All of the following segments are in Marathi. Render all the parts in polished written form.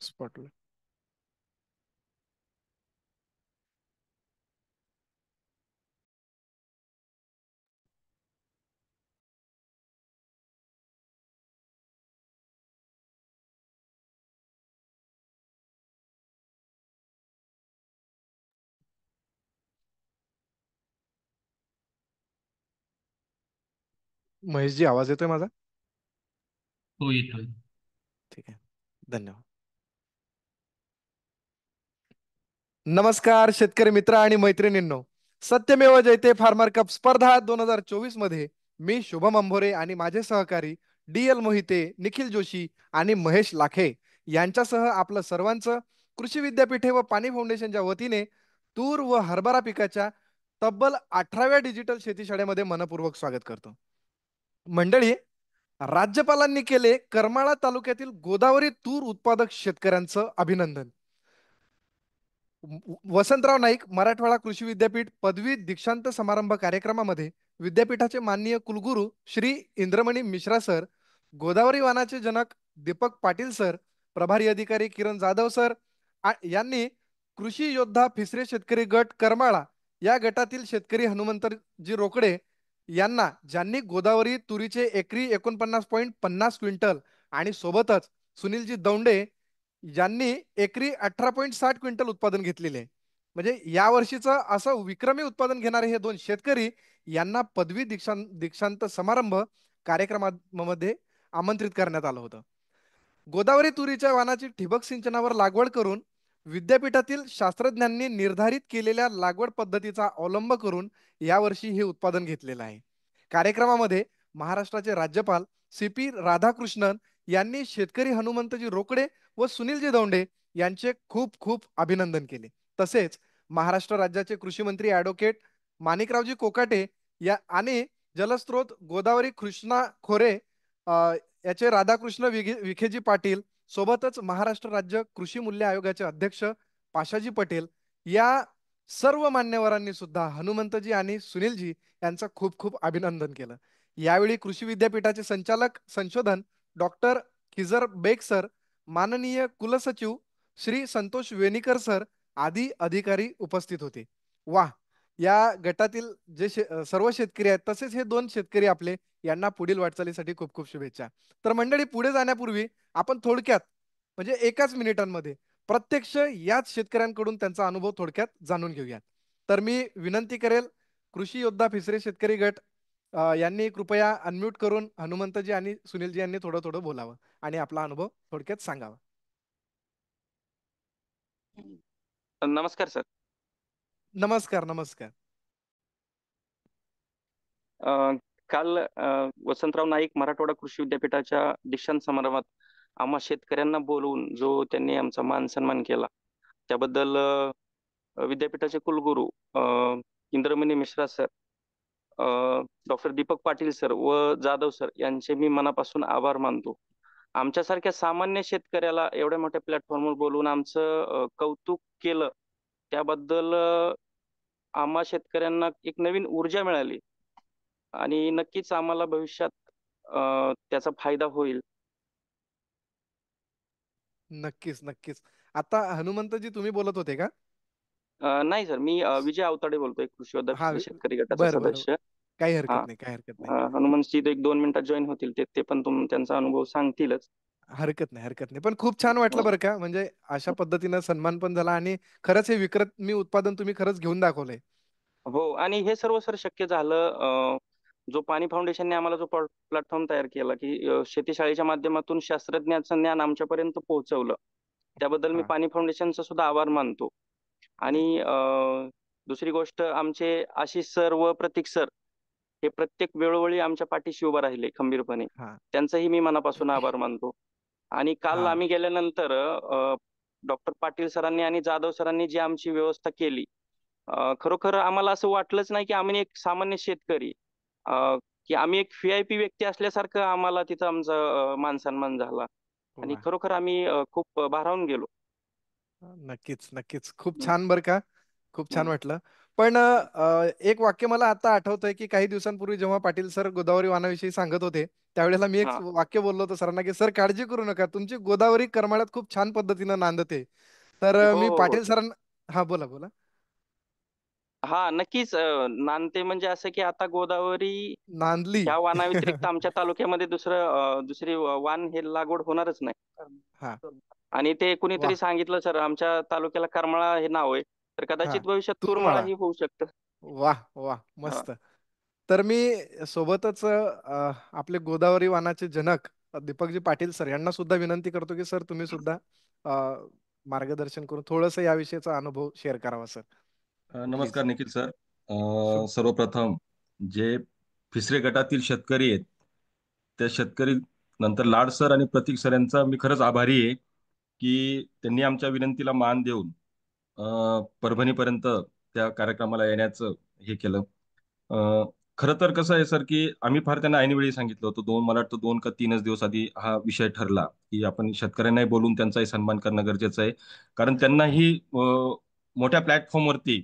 स्पॉटला. महेशजी, आवाज येतोय माझा? हो येतोय. ठीक आहे. धन्यवाद. नमस्कार शेतकरी मित्र आणि मैत्रिणींनो. सत्यमेव जयते फार्मर कप स्पर्धा 2024 मध्ये मी शुभम अंभोरे आणि माझे सहकारी DL मोहिते, निखिल जोशी आणि महेश लाखे यांच्यासह आपलं सर्वांचं कृषी विद्यापीठे व पाणी फाउंडेशनच्या वतीने तूर व हरभरा पिकाच्या तब्बल 18व्या डिजिटल शेती शाळेमध्ये मनपूर्वक स्वागत करतो. मंडळी, राज्यपालांनी केले करमाळा तालुक्यातील गोदावरी तूर उत्पादक शेतकऱ्यांचं अभिनंदन. वसंतराव नाईक मराठवाडा कृषी विद्यापीठ पदवी दीक्षांत समारंभ कार्यक्रमामध्ये विद्यापीठाचे माननीय कुलगुरू श्री इंद्रमणी मिश्रा सर, गोदावरी वानाचे जनक दीपक पाटील सर, प्रभारी अधिकारी किरण जाधव सर यांनी कृषी योद्धा फिसरे शेतकरी गट करमाळा या गटातील शेतकरी हनुमंतजी रोकडे यांना, ज्यांनी गोदावरी तुरीचे एकरी 49.50 क्विंटल आणि सोबतच सुनीलजी दौंडे ज्यांनी एकरी 18.60 क्विंटल उत्पादन घेतलेले आहे. म्हणजे या वर्षीचं असं विक्रमी उत्पादन घेणारे हे दोन शेतकरी यांना पदवी दीक्षांत समारंभ कार्यक्रमामध्ये आमंत्रित करण्यात आलं होतं. गोदावरी तुरीच्या वाणाची ठिबक सिंचनावर लागवड करून विद्यापीठातील शास्त्रज्ञांनी निर्धारित केलेल्या लागवड पद्धतीचा अवलंब करून यावर्षी हे उत्पादन घेतलेलं आहे. कार्यक्रमामध्ये महाराष्ट्राचे राज्यपाल CP राधाकृष्णन यांनी शेतकरी हनुमंतजी रोकडे व सुनीलजी दौंडे यांचे खूप खूप अभिनंदन केले. तसेच महाराष्ट्र राज्याचे कृषी मंत्री ॲडव्होकेट माणिकरावजी कोकाटे या आणि जलस्रोत गोदावरी कृष्णा खोरे याचे राधाकृष्ण विखेजी पाटील, सोबतच महाराष्ट्र राज्य कृषी मूल्य आयोगाचे अध्यक्ष पाशाजी पटेल या सर्व मान्यवरांनी सुद्धा हनुमंतजी आणि सुनीलजी यांचं खूप खूप अभिनंदन केलं. यावेळी कृषी विद्यापीठाचे संचालक संशोधन डॉक्टर खिजर बेग सर, माननीय कुलसचिव श्री संतोष वेणीकर सर आदी अधिकारी उपस्थित होते. वाह, या गटातील जे सर्व शेतकरी आहेत तसेच हे दोन शेतकरी आपले यांना पुढील वाटचालीसाठी खूप खूप शुभेच्छा. तर मंडळी, पुढे जाण्यापूर्वी आपण थोडक्यात म्हणजे एकाच मिनिटांमध्ये प्रत्यक्ष याच शेतकऱ्यांकडून त्यांचा अनुभव थोडक्यात जाणून घेऊया. तर मी विनंती करेल कृषी योद्धा फिसरे शेतकरी गट यांनी कृपया अनम्यूट करून हनुमंतजी आणि सुनीलजी यांनी थोडं थोडं बोलावं आणि आपला अनुभव थोडक्यात सांगावा. नमस्कार सर. नमस्कार नमस्कार. काल वसंतराव नाईक मराठवाडा कृषी विद्यापीठाच्या दीक्षांत समारंभात आम्हा शेतकऱ्यांना बोलवून जो त्यांनी आमचा मान सन्मान केला त्याबद्दल विद्यापीठाचे कुलगुरू Indramani Mishra sir, doctor Deepak Patil sir व जाधव सर यांचे मी मनापासून आभार मानतो. आमच्यासारख्या सामान्य शेतकऱ्याला एवढ्या मोठ्या प्लॅटफॉर्मवर बोलवून आमचं कौतुक केलं त्याबद्दल आम्हा शेतकऱ्यांना एक नवीन ऊर्जा मिळाली आणि नक्कीच आम्हाला भविष्यात त्याचा फायदा होईल. नक्कीच नक्कीच. आता हनुमंतजी तुम्ही बोलत होते का? नाही सर, मी विजय आवताडे बोलतोय, कृषी योद्धा हा, फिसरे शेतकरी गटाचा बरं बरं. सदस्य. काही हा, हरकत नाही, काही हरकत नाही. हनुमंतजी एक 2 मिनिटात जॉईन होतील, ते पण त्यांचा अनुभव सांगतीलच. हरकत नाही, हरकत नाही. पण खूप छान वाटलं बरं का, म्हणजे अशा पद्धतीनं सन्मान पण झाला आणि खरंच हे विक्रमी उत्पादन तुम्ही खरंच घेऊन दाखवलंय. हो, आणि हे सर्व सर शक्य झालं जो पाणी फाउंडेशनने आम्हाला जो प्लॅटफॉर्म तयार केला की शेतीशाळेच्या माध्यमातून शास्त्रज्ञाचं ज्ञान आमच्यापर्यंत पोहोचवलं, त्याबद्दल मी हा. पाणी फाउंडेशनचा सुद्धा आभार मानतो. नाही. आणि दुसरी गोष्ट, आमचे आशिष सर व प्रतीक सर हे प्रत्येक वेळोवेळी आमच्या पाठीशी उभा राहिले खंबीरपणे. हा. त्यांचाही मी मनापासून आभार मानतो. आणि काल हा. आम्ही गेल्यानंतर डॉक्टर पाटील सरांनी आणि जाधव सरांनी जी आमची व्यवस्था केली, खरोखर आम्हाला असं वाटलंच नाही की आम्ही एक सामान्य शेतकरी, की आम्ही एक VIP व्यक्ती असल्यासारखं आम्हाला तिथं आमचा मान सन्मान झाला. आणि वा. खरोखर आम्ही खूप भारावून गेलो. नक्कीच नक्कीच. खूप हं, छान बरं का. खूप छान हं. वाटलं. पण एक वाक्य मला आता आठवतंय की काही दिवसांपूर्वी जेव्हा पाटील सर गोदावरी वाणाविषयी सांगत होते त्यावेळेला मी एक हा वाक्य बोललो होतो सरांना की सर काळजी करू नका तुमची गोदावरी करमाळ्यात खूप छान पद्धतीनं नांदते. तर हो मी हो हो पाटील सरांना हा बोला बोला. हा नक्कीच नांदते म्हणजे असं की आता गोदावरी नांदली. ह्या वाणाव्यतिरिक्त आमच्या तालुक्यामध्ये दुसरी वाण हे लागवड होणारच नाही. हा आणि ते कुणीतरी वा सांगितलं सर आमच्या तालुक्याला करमाळा हे नाव आहे, तर हा कदाचित भविष्यात तुरमाळा. तुरमाळाही होऊ शकतं. वाह वाह हा मस्त. तर मी सोबतच आपले गोदावरी वाणाचे जनक दीपकजी पाटील सर यांना सुद्धा विनंती करतो की सर तुम्ही सुद्धा अ, मार्गदर्शन करून थोडंसं या विषयाचा अनुभव शेअर करावा सर. प्लीज. नमस्कार निखिल सर. शुभ. सर्वप्रथम जे फिसरे गटातील शेतकरी आहेत त्या शेतकरी नंतर लाड सर आणि प्रतीक सर यांचा मी खरंच आभारी आहे की त्यांनी आमच्या विनंतीला मान देऊन परभणीपर्यंत त्या कार्यक्रमाला येण्याचं हे केलं. अ, खरं तर कसं आहे सर की आम्ही फार त्यांना ऐनवेळी सांगितलं होतं. मला वाटतं 2 का 3च दिवस आधी हा विषय ठरला की आपण शेतकऱ्यांनाही बोलून त्यांचाही सन्मान करणं गरजेचं आहे. कारण त्यांनाही मोठ्या प्लॅटफॉर्मवरती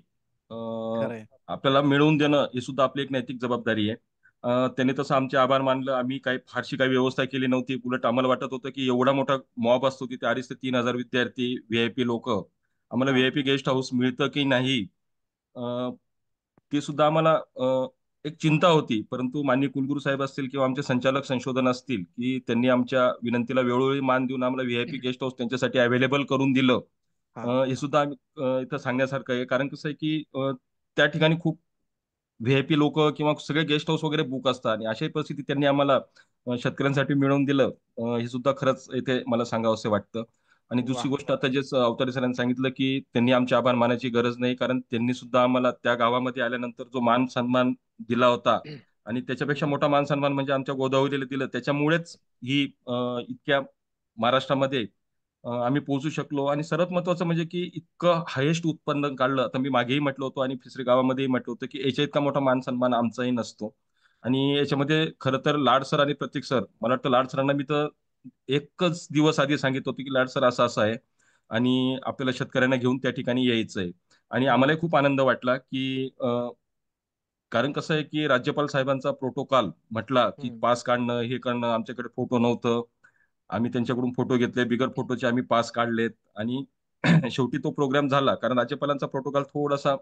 खरंय. आपल्याला मिळवून देणं ही सुद्धा आपली एक नैतिक जबाबदारी आहे. त्यांनी तसं आमचे आभार मानलं. आम्ही फारशी काही व्यवस्था केली नव्हती. उलट आम्हाला वाटत होतं की एवढा मोठा मॉब असतो तिथे 2,500 ते 3,000 विद्यार्थी, व्हीआयपी लोक, आम्हाला हा व्हीआयपी गेस्ट हाऊस मिळतं की नाही ते सुद्धा आम्हाला एक चिंता होती. परंतु माननीय कुलगुरू साहेब असतील किंवा आमचे संचालक संशोधन असतील की त्यांनी आमच्या विनंतीला वेळोवेळी मान देऊन आम्हाला व्हीआयपी गेस्ट हाऊस त्यांच्यासाठी अवेलेबल करून दिलं. हा हे सुद्धा इथं सांगण्यासारखं आहे. कारण कसं आहे की त्या ठिकाणी खूप व्हीआयपी लोक किंवा सगळे गेस्ट हाऊस वगैरे बुक असतात आणि अशाही परिस्थिती त्यांनी आम्हाला शेतकऱ्यांसाठी मिळवून दिलं. हे सुद्धा खरंच इथे मला सांगावंसं वाटतं. आणि दुसरी वा गोष्ट आता जे अवतारे सरांनी सांगितलं की त्यांनी आमचे आभार मानायची गरज नाही, कारण त्यांनी सुद्धा आम्हाला त्या गावामध्ये आल्यानंतर जो मान सन्मान दिला होता आणि त्याच्यापेक्षा हम्म. मोठा मान सन्मान म्हणजे आमच्या गोदावरीला दिलं. त्याच्यामुळेच ही इतक्या महाराष्ट्रामध्ये आम्ही पोहोचू शकलो. आणि सर्वात महत्वाचं म्हणजे की इतकं हायेस्ट उत्पन्न काढलं. आता मी मागेही म्हटलं होतं आणि फिसरी गावामध्येही म्हटलं होतं की याच्या इतका मोठा मान सन्मान आमचाही नसतो. आणि याच्यामध्ये खरं तर लाड सर आणि प्रतीक सर, मला वाटतं लाड सरांना मी तर एकच दिवस आधी सांगितलं होतं की लाड सर असं असं आहे आणि आपल्याला शेतकऱ्यांना घेऊन त्या ठिकाणी यायचं आहे. आणि हम्म. आम्हालाही खूप आनंद वाटला की कारण कसं आहे की राज्यपाल साहेबांचा प्रोटोकॉल म्हटला की हम्म. पास काढणं हे करणं, आमच्याकडे फोटो नव्हतं. आम्ही त्यांच्याकडून फोटो घेतले, बिगर फोटोचे आम्ही पास काढलेत. आणि शेवटी तो प्रोग्राम झाला, कारण राज्यपालांचा प्रोटोकॉल थोडासा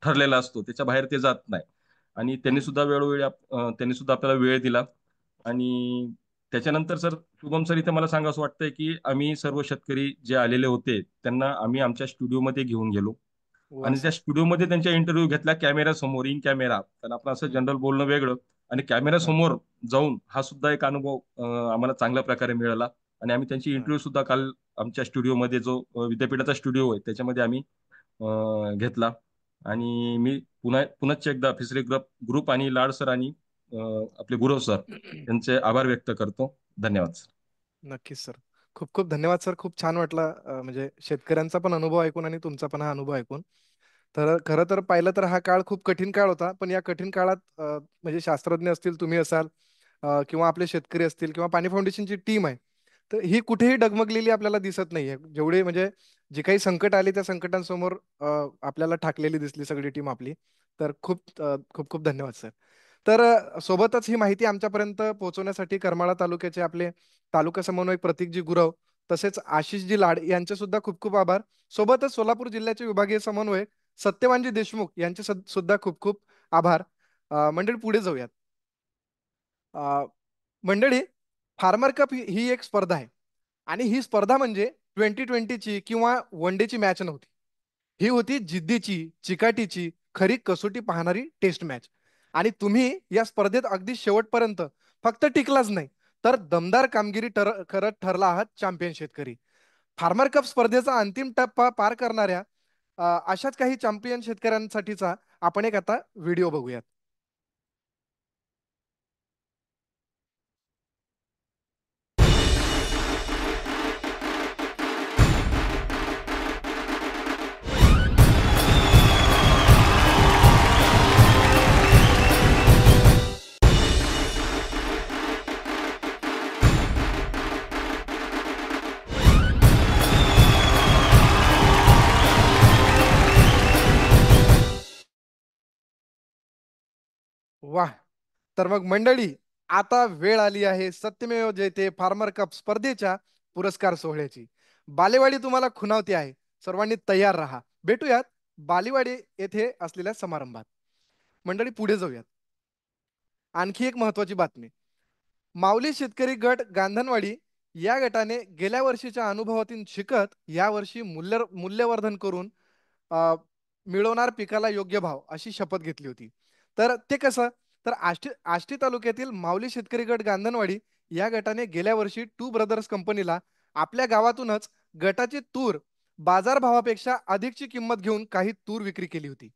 ठरलेला असतो, त्याच्या बाहेर ते जात नाही. आणि त्यांनी हम्म. सुद्धा वेळोवेळी त्यांनी सुद्धा आपल्याला वेळ दिला. आणि त्याच्यानंतर सर शुभम सर इथे मला सांगावं वाटतंय की आम्ही सर्व शेतकरी जे आलेले होते त्यांना आम्ही आमच्या स्टुडिओमध्ये घेऊन गेलो वा आणि त्या सर. स्टुडिओमध्ये त्यांच्या इंटरव्ह्यू घेतला कॅमेरा समोर, इन कॅमेरा. कारण आपण असं हम्म. जनरल बोलणं वेगळं आणि कॅमेरा हा समोर जाऊन हा सुद्धा एक अनुभव आम्हाला चांगल्या प्रकारे मिळाला. आणि आम्ही त्यांची हा इंटरव्ह्यू सुद्धा काल आमच्या स्टुडिओमध्ये जो विद्यापीठाचा स्टुडिओ आहे त्याच्यामध्ये आम्ही घेतला. आणि मी पुनश्च एकदा फिसरी ग्रुप आणि लाड सर आणि आपले गुरव सर यांचे आभार व्यक्त करतो. धन्यवाद सर. नक्कीच सर. खूप खूप धन्यवाद सर. खूप छान वाटलं म्हणजे शेतकऱ्यांचा पण अनुभव ऐकून आणि तुमचा पण हा अनुभव ऐकून. तर खरं तर पाहिलं तर हा काळ खूप कठीण काळ होता. पण या कठीण काळात म्हणजे शास्त्रज्ञ असतील, तुम्ही असाल किंवा आपले शेतकरी असतील किंवा पाणी फाउंडेशनची टीम आहे. तर ही कुठेही डगमगलेली आपल्याला दिसत नाहीये. जेवढे म्हणजे जे काही संकट आली त्या संकटांसमोर आपल्याला ठाकलेली दिसली सगळी टीम आपली. तर खूप खूप धन्यवाद सर. तर सोबतच ही माहिती आमच्यापर्यंत पोहोचवण्यासाठी करमाळा तालुक्याचे आपले तालुका समन्वयक प्रतीकजी गुरव तसेच आशिषजी लाड यांचे सुद्धा खूप खूप आभार. सोबतच सोलापूर जिल्ह्याचे विभागीय समन्वयक सत्यवानजी देशमुख यांचे सुद्धा खूप खूप आभार. मंडळी पुढे जाऊयात. अ, मंडळी, फार्मर कप ही एक स्पर्धा आहे आणि ही स्पर्धा म्हणजे 2020ची किंवा वन डेची मॅच नव्हती. ही होती जिद्दीची, चिकाटीची, खरी कसोटी पाहणारी टेस्ट मॅच. आणि तुम्ही या स्पर्धेत अगदी शेवटपर्यंत फक्त टिकलाच नाही तर दमदार कामगिरी करत ठरला आहात चॅम्पियन शेतकरी. फार्मर कप स्पर्धेचा अंतिम टप्पा पार करणाऱ्या अशाच काही चॅम्पियन शेतकऱ्यांसाठीचा आपण एक आता व्हिडिओ बघूयात. वाह. तर मग मंडळी, आता वेळ आली आहे सत्यमेव जयते फार्मर कप स्पर्धेच्या पुरस्कार सोहळ्याची. बालेवाडी तुम्हाला खुणावते आहे. सर्वांनी तयार राहा. भेटूयात बालेवाडी येथे असलेल्या समारंभात. मंडळी पुढे जाऊयात. आणखी एक महत्वाची बातमी. माऊली शेतकरी गट गांधणवाडी या गटाने गेल्या वर्षीच्या अनुभवातून शिकत यावर्षी मूल्यवर्धन करून अ, मिळवणार पिकाला योग्य भाव अशी शपथ घेतली होती. तर ते कसं, तर आष्टी तालुक्यातील माऊली शेतकरी गट गांधणवाडी या गटाने गेल्या वर्षी टू ब्रदर्स कंपनीला आपल्या गावातूनच गटाची तूर बाजारभावापेक्षा अधिकची किंमत घेऊन काही तूर विक्री केली होती.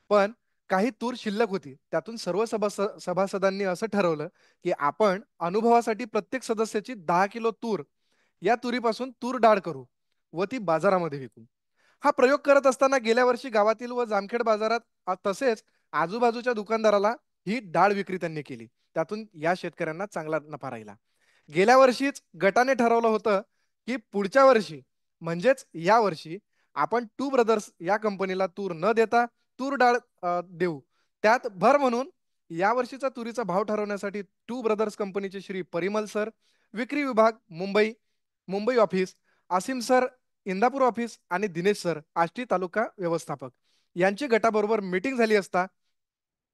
पण काही तूर शिल्लक होती. त्यातून सर्व सभासदांनी असं ठरवलं की आपण अनुभवासाठी प्रत्येक सदस्याची 10 किलो तूर या तुरीपासून तूर डाळ करू व ती बाजारामध्ये विकू. हा प्रयोग करत असताना गेल्या वर्षी गावातील व जामखेड बाजारात तसेच आजूबाजूच्या दुकानदाराला ही डाळ विक्री त्यांनी केली. त्यातून या शेतकऱ्यांना चांगला नफा राहिला. गेल्या वर्षीच गटाने ठरवलं होतं की पुढच्या वर्षी म्हणजेच या वर्षी आपण टू ब्रदर्स या कंपनीला तूर न देता तूर डाळ देऊ. त्यात भर म्हणून या वर्षीचा तुरीचा भाव ठरवण्यासाठी टू ब्रदर्स कंपनीचे श्री परिमल सर, विक्री विभाग Mumbai Mumbai office, Asim sir Indapur office आणि दिनेश सर आष्टी तालुका व्यवस्थापक यांची गटाबरोबर मीटिंग झाली असता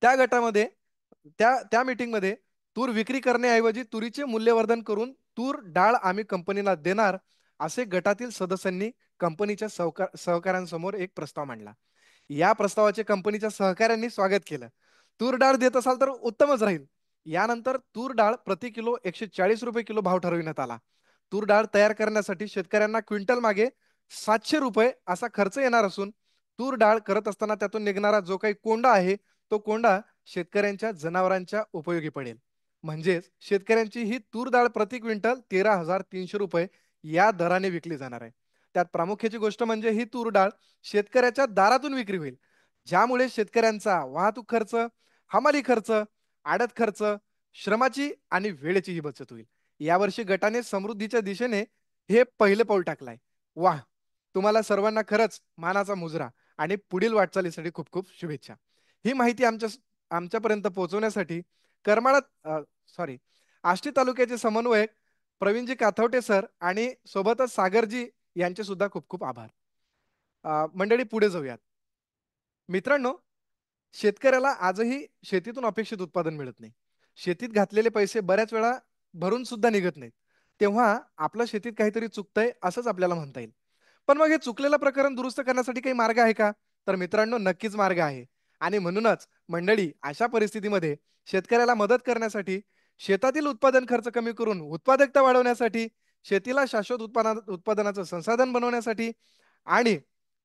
त्या गटामध्ये त्या त्या मीटिंग मध्ये तूर विक्री करण्याऐवजी तुरीचे मूल्यवर्धन करून तूर डाळ आम्ही कंपनीला देणार असे गटातील सदस्यांनी कंपनीच्या सहकाऱ्यांसमोर एक प्रस्ताव मांडला. या प्रस्तावाचे कंपनीच्या सहकाऱ्यांनी स्वागत केलं. तूर डाळ देत असाल तर उत्तमच राहील. यानंतर तूर डाळ प्रति किलो 140 रुपये किलो भाव ठरविण्यात आला. तूर डाळ तयार करण्यासाठी शेतकऱ्यांना क्विंटल मागे 700 रुपये असा खर्च येणार असून तूर डाळ करत असताना त्यातून निघणारा जो काही कोंडा आहे तो कोंडा शेतकऱ्यांच्या जनावरांच्या उपयोगी पडेल. म्हणजेच शेतकऱ्यांची ही तूर डाळ प्रति क्विंटल 13,300 रुपये या दराने विकली जाणार आहे. त्यात प्रामुख्याची गोष्ट म्हणजे ही तूर डाळ शेतकऱ्याच्या दारातून विक्री होईल, ज्यामुळे शेतकऱ्यांचा वाहतूक खर्च, हमाली खर्च, आडत खर्च, श्रमाची आणि वेळेचीही बचत होईल. यावर्षी गटाने समृद्धीच्या दिशेने हे पहिले पाऊल टाकलाय. वाह. तुम्हाला सर्वांना खरंच मानाचा मुजरा आणि पुढील वाटचालीसाठी खूप खूप शुभेच्छा. ही माहिती आमच्यापर्यंत पोहोचवण्यासाठी करमाळा सॉरी आष्टी तालुक्याचे समन्वयक प्रवीणजी काथवटे सर आणि सोबतच सागरजी यांचे सुद्धा खूप खूप आभार. मंडळी पुढे जाऊयात. मित्रांनो, शेतकऱ्याला आजही शेतीतून अपेक्षित उत्पादन मिळत नाही. शेतीत घातलेले पैसे बऱ्याच वेळा भरून सुद्धा निघत नाहीत. तेव्हा आपल्या शेतीत काहीतरी चुकतंय असंच आपल्याला म्हणता येईल. पण मग हे चुकलेलं प्रकरण दुरुस्त करण्यासाठी काही मार्ग आहे का? तर मित्रांनो, नक्कीच मार्ग आहे. आणि म्हणूनच मंडळी, अशा परिस्थितीमध्ये शेतकऱ्याला मदत करण्यासाठी, शेतातील उत्पादन खर्च कमी करून उत्पादकता वाढवण्यासाठी, शेतीला शाश्वत उत्पादनाचं संसाधन बनवण्यासाठी आणि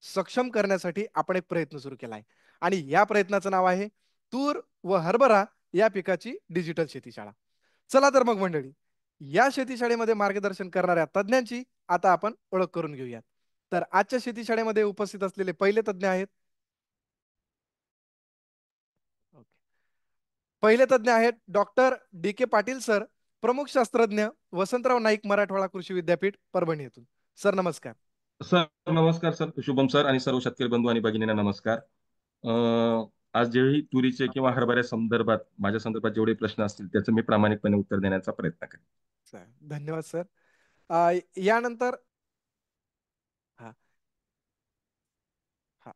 सक्षम करण्यासाठी आपण एक प्रयत्न सुरू केला आहे. आणि या प्रयत्नाचं नाव आहे तूर व हरभरा या पिकाची डिजिटल शेतीशाळा. चला तर मग मंडळी, या शेतीशाळेमध्ये मार्गदर्शन करणाऱ्या तज्ञांची आता आपण ओळख करून घेऊयात. तर आजच्या शेतीशाळेमध्ये उपस्थित असलेले पहिले तज्ञ आहेत पहिले तज्ञ आहेत डॉक्टर डी के पाटील सर, प्रमुख शास्त्रज्ञ, वसंतराव नाईक मराठवाडा कृषी विद्यापीठ परभणी येथून. सर नमस्कार. सर नमस्कार. सर शुभम सर आणि सर्व शेतकरी बंधू आणि भगिनींना नमस्कार. आज जेही तुरीचे किंवा हरभऱ्या संदर्भात माझ्या संदर्भात जेवढे प्रश्न असतील त्याचं मी प्रामाणिकपणे उत्तर देण्याचा प्रयत्न करेन. धन्यवाद सर. यानंतर हा हा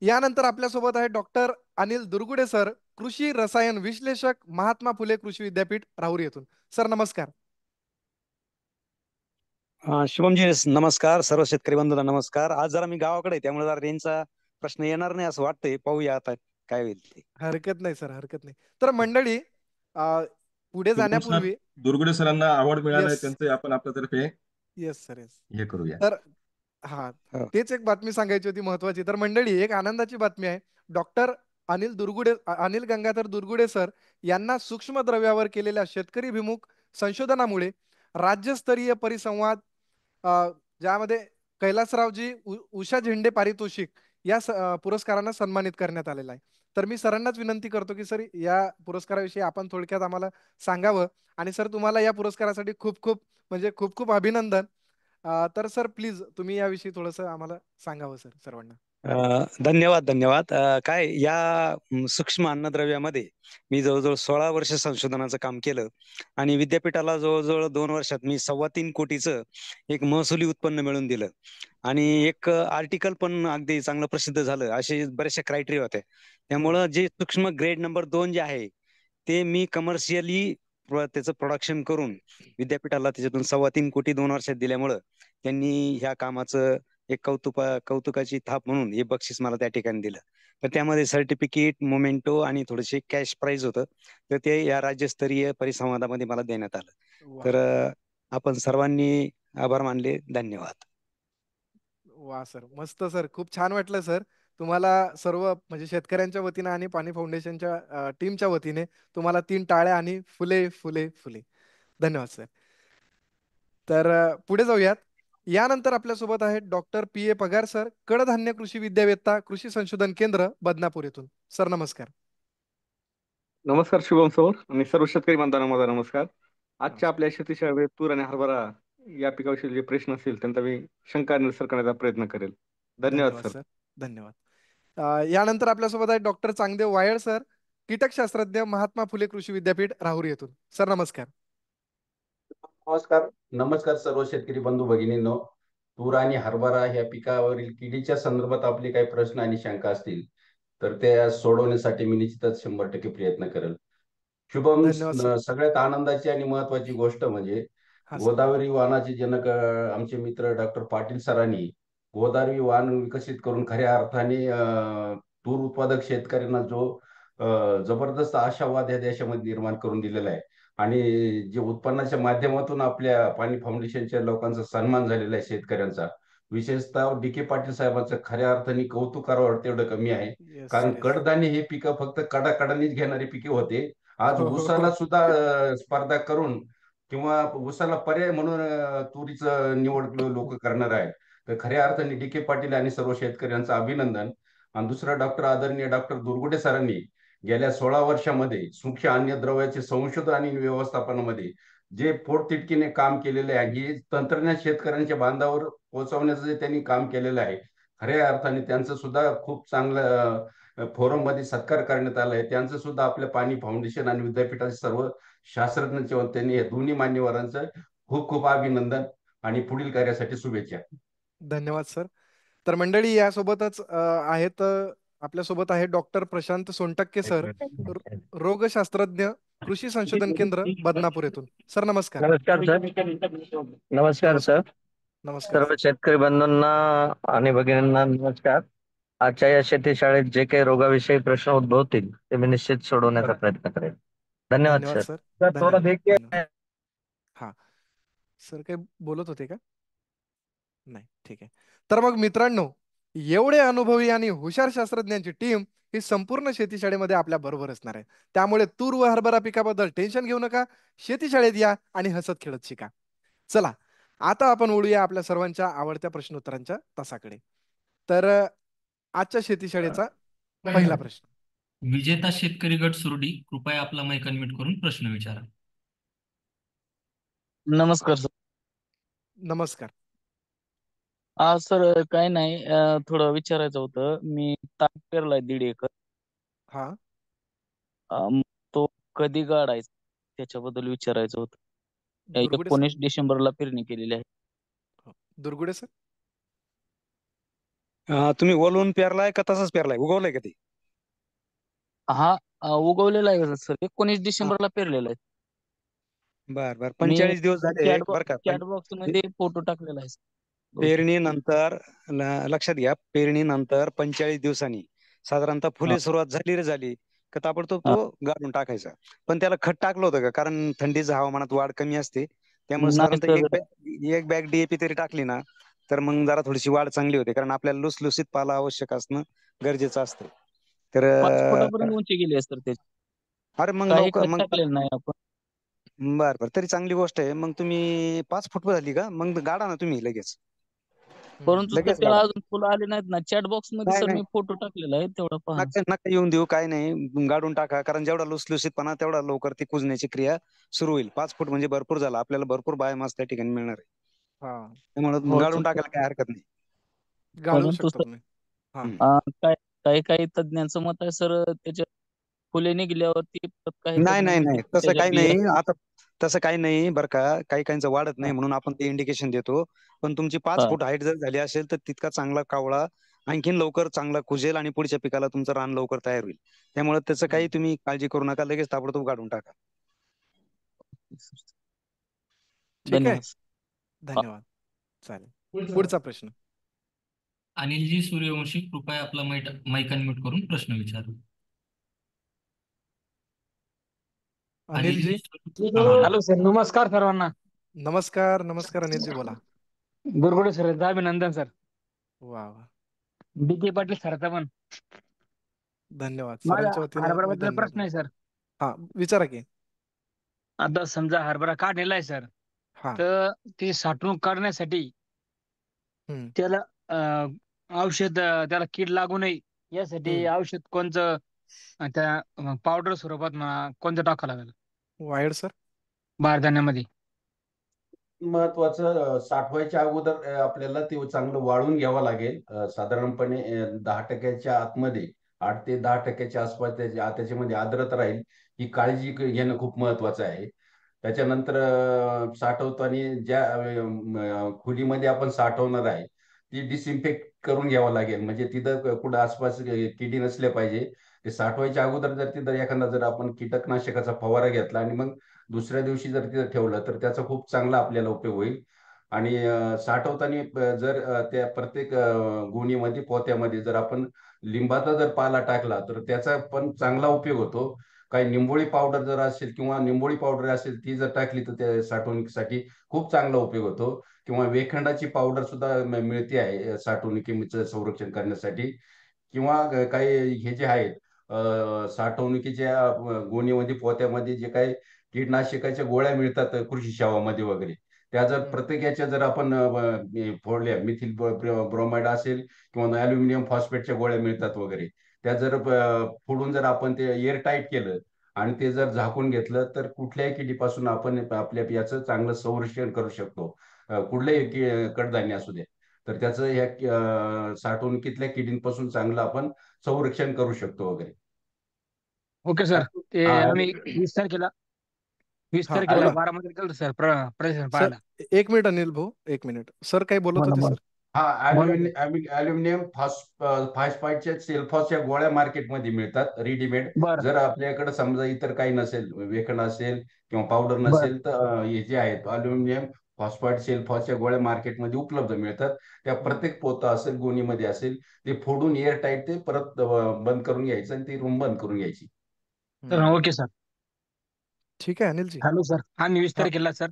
यानंतर आपल्यासोबत आहे डॉक्टर अनिल दुर्गुडे सर, कृषी रसायन विश्लेषक, महात्मा फुले कृषी विद्यापीठ राहुरी येथून. सर नमस्कार. शुभमजी नमस्कार. सर्व शेतकरी बंधूंना नमस्कार. आज जरा मी गावाकडे आहे, त्यामुळे जरा रेंजचा प्रश्न येणार नाही असं वाटतंय. पाहूया आता काय होईल ते. हरकत नाही सर, हरकत नाही. तर मंडळी, पुढे शुभम सर, जाण्यापूर्वी दुर्गुडे सरांना आवड मिळालाय येस त्यांचे आपण आपल्यातर्फे येस सर येस. हे करूया. तर हा हो. तेच एक बातमी सांगायची होती महत्वाची. तर मंडळी, एक आनंदाची बातमी आहे. डॉक्टर अनिल गंगाधर दुर्गुडे सर यांना सूक्ष्म द्रव्यावर केलेल्या शेतकरी भिमुख संशोधनामुळे राज्यस्तरीय परिसंवाद, ज्यामध्ये कैलासरावजी उषा झेंडे पारितोषिक या पुरस्कारानं सन्मानित करण्यात आलेला आहे. तर मी सरांनाच विनंती करतो की सर, या पुरस्काराविषयी आपण थोडक्यात आम्हाला सांगावं. आणि सर, तुम्हाला या पुरस्कारासाठी खूप खूप म्हणजे खूप खूप अभिनंदन. तर सर प्लीज तुम्ही याविषयी थोडंसं आम्हाला सांगावं सर सर्वांना. धन्यवाद धन्यवाद. काय या सूक्ष्म अन्नद्रव्यामध्ये मी जवळजवळ 16 वर्ष संशोधनाचं काम केलं आणि विद्यापीठाला जवळजवळ 2 वर्षात मी 3.25 कोटीचं एक महसुली उत्पन्न मिळवून दिलं आणि एक आर्टिकल पण अगदी चांगलं प्रसिद्ध झालं. असे बरेचसे क्रायटेरिया होते. त्यामुळं जे सूक्ष्म ग्रेड नंबर 2 जे आहे ते मी कमर्शियली त्याचं प्रोडक्शन करून विद्यापीठाला त्याच्यातून 3.25 कोटी 2 वर्षात दिल्यामुळं त्यांनी ह्या कामाचं एक कौतुकाची थाप म्हणून हे बक्षीस मला त्या ठिकाणी दिलं. तर त्यामध्ये सर्टिफिकेट, मोमेंटो आणि थोडेसे कॅश प्राइज होतं. तर ते या राज्यस्तरीय परिसंवादामध्ये मला देण्यात आलं. वा तर आपण सर्वांनी आभार मानले. धन्यवाद. वा सर, मस्त सर, खूप छान वाटलं सर. तुम्हाला सर्व म्हणजे शेतकऱ्यांच्या वतीने आणि पाणी फाउंडेशनच्या टीमच्या वतीने तुम्हाला 3 टाळ्या आणि फुले फुले फुले. धन्यवाद सर. तर पुढे जाऊयात. यानंतर आपल्यासोबत आहेत डॉक्टर पी ए पगार सर, कडधान्य कृषी विद्यावेत्ता, कृषी संशोधन केंद्र, बदनापूर येथून. सर नमस्कार. नमस्कार शुभम सर आणि सर्व शेतकरी बांधवांना माझा नमस्कार. आजच्या नमस्कार. आपल्या शेतीशाळेमध्ये तूर आणि हरभरा या पिकाविषयी जे प्रश्न असतील त्यांचा मी शंका निरसन करण्याचा प्रयत्न करेल. धन्यवाद धन्यवाद सर. सर. धन्यवाद. यानंतर आपल्यासोबत आहेत डॉक्टर चांगदेव वायळ सर, कीटकशास्त्रज्ञ, महात्मा फुले कृषी विद्यापीठ, राहुरी येथून. सर नमस्कार. नमस्कार. नमस्कार सर्व शेतकरी बंधू भगिनींनो. तूर आणि हरभरा ह्या पिकावरील किडीच्या संदर्भात आपले काही प्रश्न आणि शंका असतील तर त्या सोडवण्यासाठी मी निश्चितच 100% प्रयत्न करेल. शुभम, धन्यवाद सर. सगळ्यात आनंदाची आणि महत्वाची गोष्ट म्हणजे हा सर. गोदावरी वाहनाचे जनक आमचे मित्र डॉक्टर पाटील सरांनी गोदावरी वाहन विकसित करून खऱ्या अर्थाने तूर उत्पादक शेतकऱ्यांना जो जबरदस्त आशावाद या देशामध्ये निर्माण करून दिलेला आहे आणि जे उत्पन्नाच्या माध्यमातून आपल्या पाणी फाउंडेशनच्या लोकांचा सन्मान झालेला आहे शेतकऱ्यांचा, विशेषतः डी के पाटील साहेबांचं खऱ्या अर्थाने कौतुक करावं तेवढं कमी आहे. येस कारण सर, येस. कडधान्य हे पिकं फक्त कडाकडानीच घेणारी पिके होते. आज हो हो ऊसाला हो. सुद्धा स्पर्धा करून किंवा ऊसाला पर्याय म्हणून तुरीचं निवड लोक करणार आहेत. तर खऱ्या अर्थाने डी के पाटील आणि सर्व शेतकऱ्यांचं अभिनंदन. आणि दुसरा डॉक्टर आदरणीय डॉक्टर दुर्गुडे सरांनी गेल्या 16 वर्षामध्ये सूक्ष्म अन्नद्रव्याचे संशोधन आणि व्यवस्थापनामध्ये जे पोटतिडकीने काम केलेले आहे, हे तंत्रज्ञान शेतकऱ्यांच्या बांधावर पोहोचवण्याचं जे त्यांनी काम केलेलं आहे, खऱ्या अर्थाने त्यांचं सुद्धा खूप चांगलं फोरम मध्ये सत्कार करण्यात आलाय. त्यांचं सुद्धा आपल्या पाणी फाउंडेशन आणि विद्यापीठाचे सर्व शास्त्रज्ञांच्या वतीने या दोन्ही मान्यवरांचं खूप खूप अभिनंदन आणि पुढील कार्यासाठी शुभेच्छा. धन्यवाद सर. तर मंडळी यासोबतच आहेत आपल्यासोबत आहे डॉक्टर प्रशांत सोनटक्के सर, रोगशास्त्रज्ञ, कृषी संशोधन केंद्र, बदनापूर येथून. सर नमस्कार. नमस्कार सर. नमस्कार सर. नमस्कार सर्व सर. शेतकरी बंधूंना आणि भगिनींना नमस्कार. आजच्या या शेतीशाळेत जे काही रोगाविषयी प्रश्न उद्भवतील ते मी निश्चित सोडवण्याचा प्रयत्न करेन. धन्यवाद धन्यवाद सर. सर. थोडं धन्यवाद. देखील धन्यवाद. हा सर काही बोलत होते का? नाही, ठीक आहे. तर मग मित्रांनो, एवढे अनुभवी आणि हुशार शास्त्रज्ञांची टीम ही संपूर्ण शेतीशाळेमध्ये आपल्या बरोबर असणार आहे. त्यामुळे तूर व हरभरा पिकाबद्दल टेन्शन घेऊ नका. शेतीशाळेत या आणि हसत खेळत शिका. चला, आता आपण वळूया आपल्या सर्वांच्या आवडत्या प्रश्नोत्तरांच्या तासाकडे. तर आजच्या शेतीशाळेचा पहिला प्रश्न. विजेता शेतकरी गट सुरडी, कृपया आपला माईक अनम्यूट करून प्रश्न विचारा. नमस्कार सर. नमस्कार. सर काही नाही, थोडं विचारायचं होतं. मी ताक पेरलाय 1.5 एकर. हा तो कधी काढायचा त्याच्याबद्दल विचारायचं होतं. दुर्गुडे सर. 19 डिसेंबरला पेरणी केलेली आहे. दुर्गुडे सर. तुम्ही ओलवून पेरलाय का तसंच पेरलाय, उगवलाय का ते? हा उगवलेला आहे सर. 19 डिसेंबरला पेरलेला आहे. बर बर. मी 45 दिवस झाले बर का. चॅट बॉक्स मध्ये फोटो टाकलेला आहे. पेरणीनंतर लक्षात घ्या, पेरणीनंतर 45 दिवसांनी साधारणतः फुले सुरुवात झाली रे झाली का ताबडतोब तो गाडून टाकायचा. पण त्याला खत टाकलं होतं का? कारण थंडीच्या हवामानात वाढ कमी असते. त्यामुळे नाही साधारणतः सर. एक बॅग डीएपी तरी टाकली ना तर मग जरा थोडीशी वाढ चांगली होते. कारण आपल्याला लुसलुसीत पाला आवश्यक असणं गरजेचं असतं. तर 5 फुटापर्यंत उंची गेली आहे सर त्याची. अरे मग काही लवकर खत मग टाकलेलं नाही आपण. बर बर, तरी चांगली गोष्ट आहे. मग तुम्ही 5 फूट झाली का मग गाडा ना तुम्ही लगेच. परंतु सर लगेच त्याला गाडा. अजून फुलं आली नाहीत ना. चॅट बॉक्स मध्ये नाही सर नाही, मी फोटो टाकलेला आहे, तेवढा पहा. नका नका येऊन देऊ, काय नाही, गाडून टाका. कारण जेवढा लुसलुसीतपणा तेवढा लवकर ती कुजण्याची क्रिया सुरू होईल. 5 फूट म्हणजे भरपूर झाला, आपल्याला भरपूर बायोमास त्या ठिकाणी मिळणार आहे. हा त्यामुळे हो गाडून सर. टाकायला काही हरकत नाही. गाडू परंतु शकतो सर तुम्ही. हा काय काही काही तज्ञांचं मत आहे सर, त्याच्या फुले निघल्यावरती परत काही नाही तज्ञ नाही म्हणतात नाही, की तसं त्याच्या काही बिया. नाही. आता तसं काही नाही बरं का, काही काहींचं वाढत नाही म्हणून आपण ते इंडिकेशन देतो. पण तुमची 5 हा. फूट हाईट जर झाली असेल तर तितका चांगला कावळा आणखीन लवकर चांगला कुजेल आणि पुढच्या पिकाला तुमचं रान लवकर तयार होईल. त्यामुळे त्याचं काही तुम्ही काळजी करू नका, लगेच ताबडतोब काढून टाका. ठीक आहे. धन्यवाद. धन्यवाद. चालेल. पुढचा प्रश्न. अनिलजी सूर्यवंशी कृपया आपला माईक अनम्यूट करून प्रश्न विचारा. अनिलजी. हॅलो सर, नमस्कार सर्वांना. नमस्कार. नमस्कार अनिलजी, बोला. गुरगुडे सर, अभिनंदन सर. वा वा, DK पाटील सरचा पण. धन्यवाद. माझा सरांच्या वतीनं मी हरभऱ्याबद्दल धन्यवाद प्रश्न आहे मानतो. सर. हा, विचारा की. आता समजा हरभरा काढलेला आहे सर, हा. तर ते साठवणूक करण्यासाठी हम्म. त्याला औषध, त्याला कीड लागू नये यासाठी औषध कोणतं, त्या पावडर स्वरूपात म्हणा कोणतं टाकावं लागेल वायड सर. बारदाण्यामध्ये? महत्वाचं साठवायच्या अगोदर आपल्याला ते चांगलं वाळून घ्यावं लागेल. साधारणपणे 10% आतमध्ये, 8 ते 10% आसपास त्याच्यामध्ये आर्द्रता राहील, ही काळजी घेणं खूप महत्वाचं आहे. त्याच्यानंतर साठवताना ज्या खोलीमध्ये आपण साठवणार आहे ती डिसइन्फेक्ट करून घ्यावं लागेल. म्हणजे तिथं कुठं आसपास किडी नसल्या पाहिजे. ते साठवायच्या अगोदर जर तिथं एखादा जर आपण कीटकनाशकाचा फवारा घेतला आणि मग दुसऱ्या दिवशी जर तिथं ठेवलं तर त्याचा खूप चांगला आपल्याला उपयोग होईल. आणि साठवताना जर त्या प्रत्येक गोणीमध्ये, पोत्यामध्ये जर आपण लिंबाचा जर पाला टाकला तर त्याचा पण चांगला उपयोग होतो. काही निंबोळी पावडर जर असेल किंवा निंबोळी पावडर असेल ती जर टाकली तर त्या साठवणुकीसाठी खूप चांगला उपयोग होतो. किंवा वेखंडाची पावडर सुद्धा मिळते आहे साठवणुकीचं संरक्षण करण्यासाठी. किंवा काही हे जे आहेत साठवणुकीच्या गोणीमध्ये, पोत्यामध्ये जे काही कीटनाशकाच्या गोळ्या मिळतात कृषी सेवामध्ये वगैरे, त्या जर प्रत्येकाच्या जर आपण फोडल्या, मिथिल ब्रोमाइड असेल किंवा अल्युमिनियम फॉस्फेटच्या गोळ्या मिळतात वगैरे, त्या जर फोडून जर आपण ते एअर टाईट केलं आणि ते जर झाकून घेतलं तर कुठल्याही किडीपासून आपण आपल्या याचं चांगलं संरक्षण करू शकतो. कुठल्याही कडधान्य असू द्या, तर त्याचं ह्या साठवणुकीतल्या किडींपासून चांगलं आपण संरक्षण करू शकतो वगैरे. Okay sir. ते हा, आम्ही 20 तारखेला हा, 20 तारखेला बोला. बारामतीला गेलो सर प्रदर्शन सर पाहायला. 1 मिनिट अनिल भाऊ, 1 मिनिट. सर काही बोलत होते बोला सर? हा, बोला. अल्युमिनियम फॉस्फाईडच्या सेल्फॉसच्या गोळ्या मार्केटमध्ये मिळतात रेडीमेड. बरं जर आपल्याकडे समजा इतर काही नसेल, वेखण असेल किंवा पावडर बरं. नसेल, तर हे जे आहेत अल्युमिनियम फॉस्फाईड सेल्फॉसच्या गोळ्या मार्केटमध्ये उपलब्ध मिळतात. त्या प्रत्येक पोतं असेल, गोणीमध्ये असेल, ते फोडून एअर टाईट ते परत बंद करून घ्यायचं आणि ती रूम बंद करून घ्यायची. तर ओके सर. ठीक आहे अनिलजी. हॅलो सर, आम्ही 20 हा तारखेला सर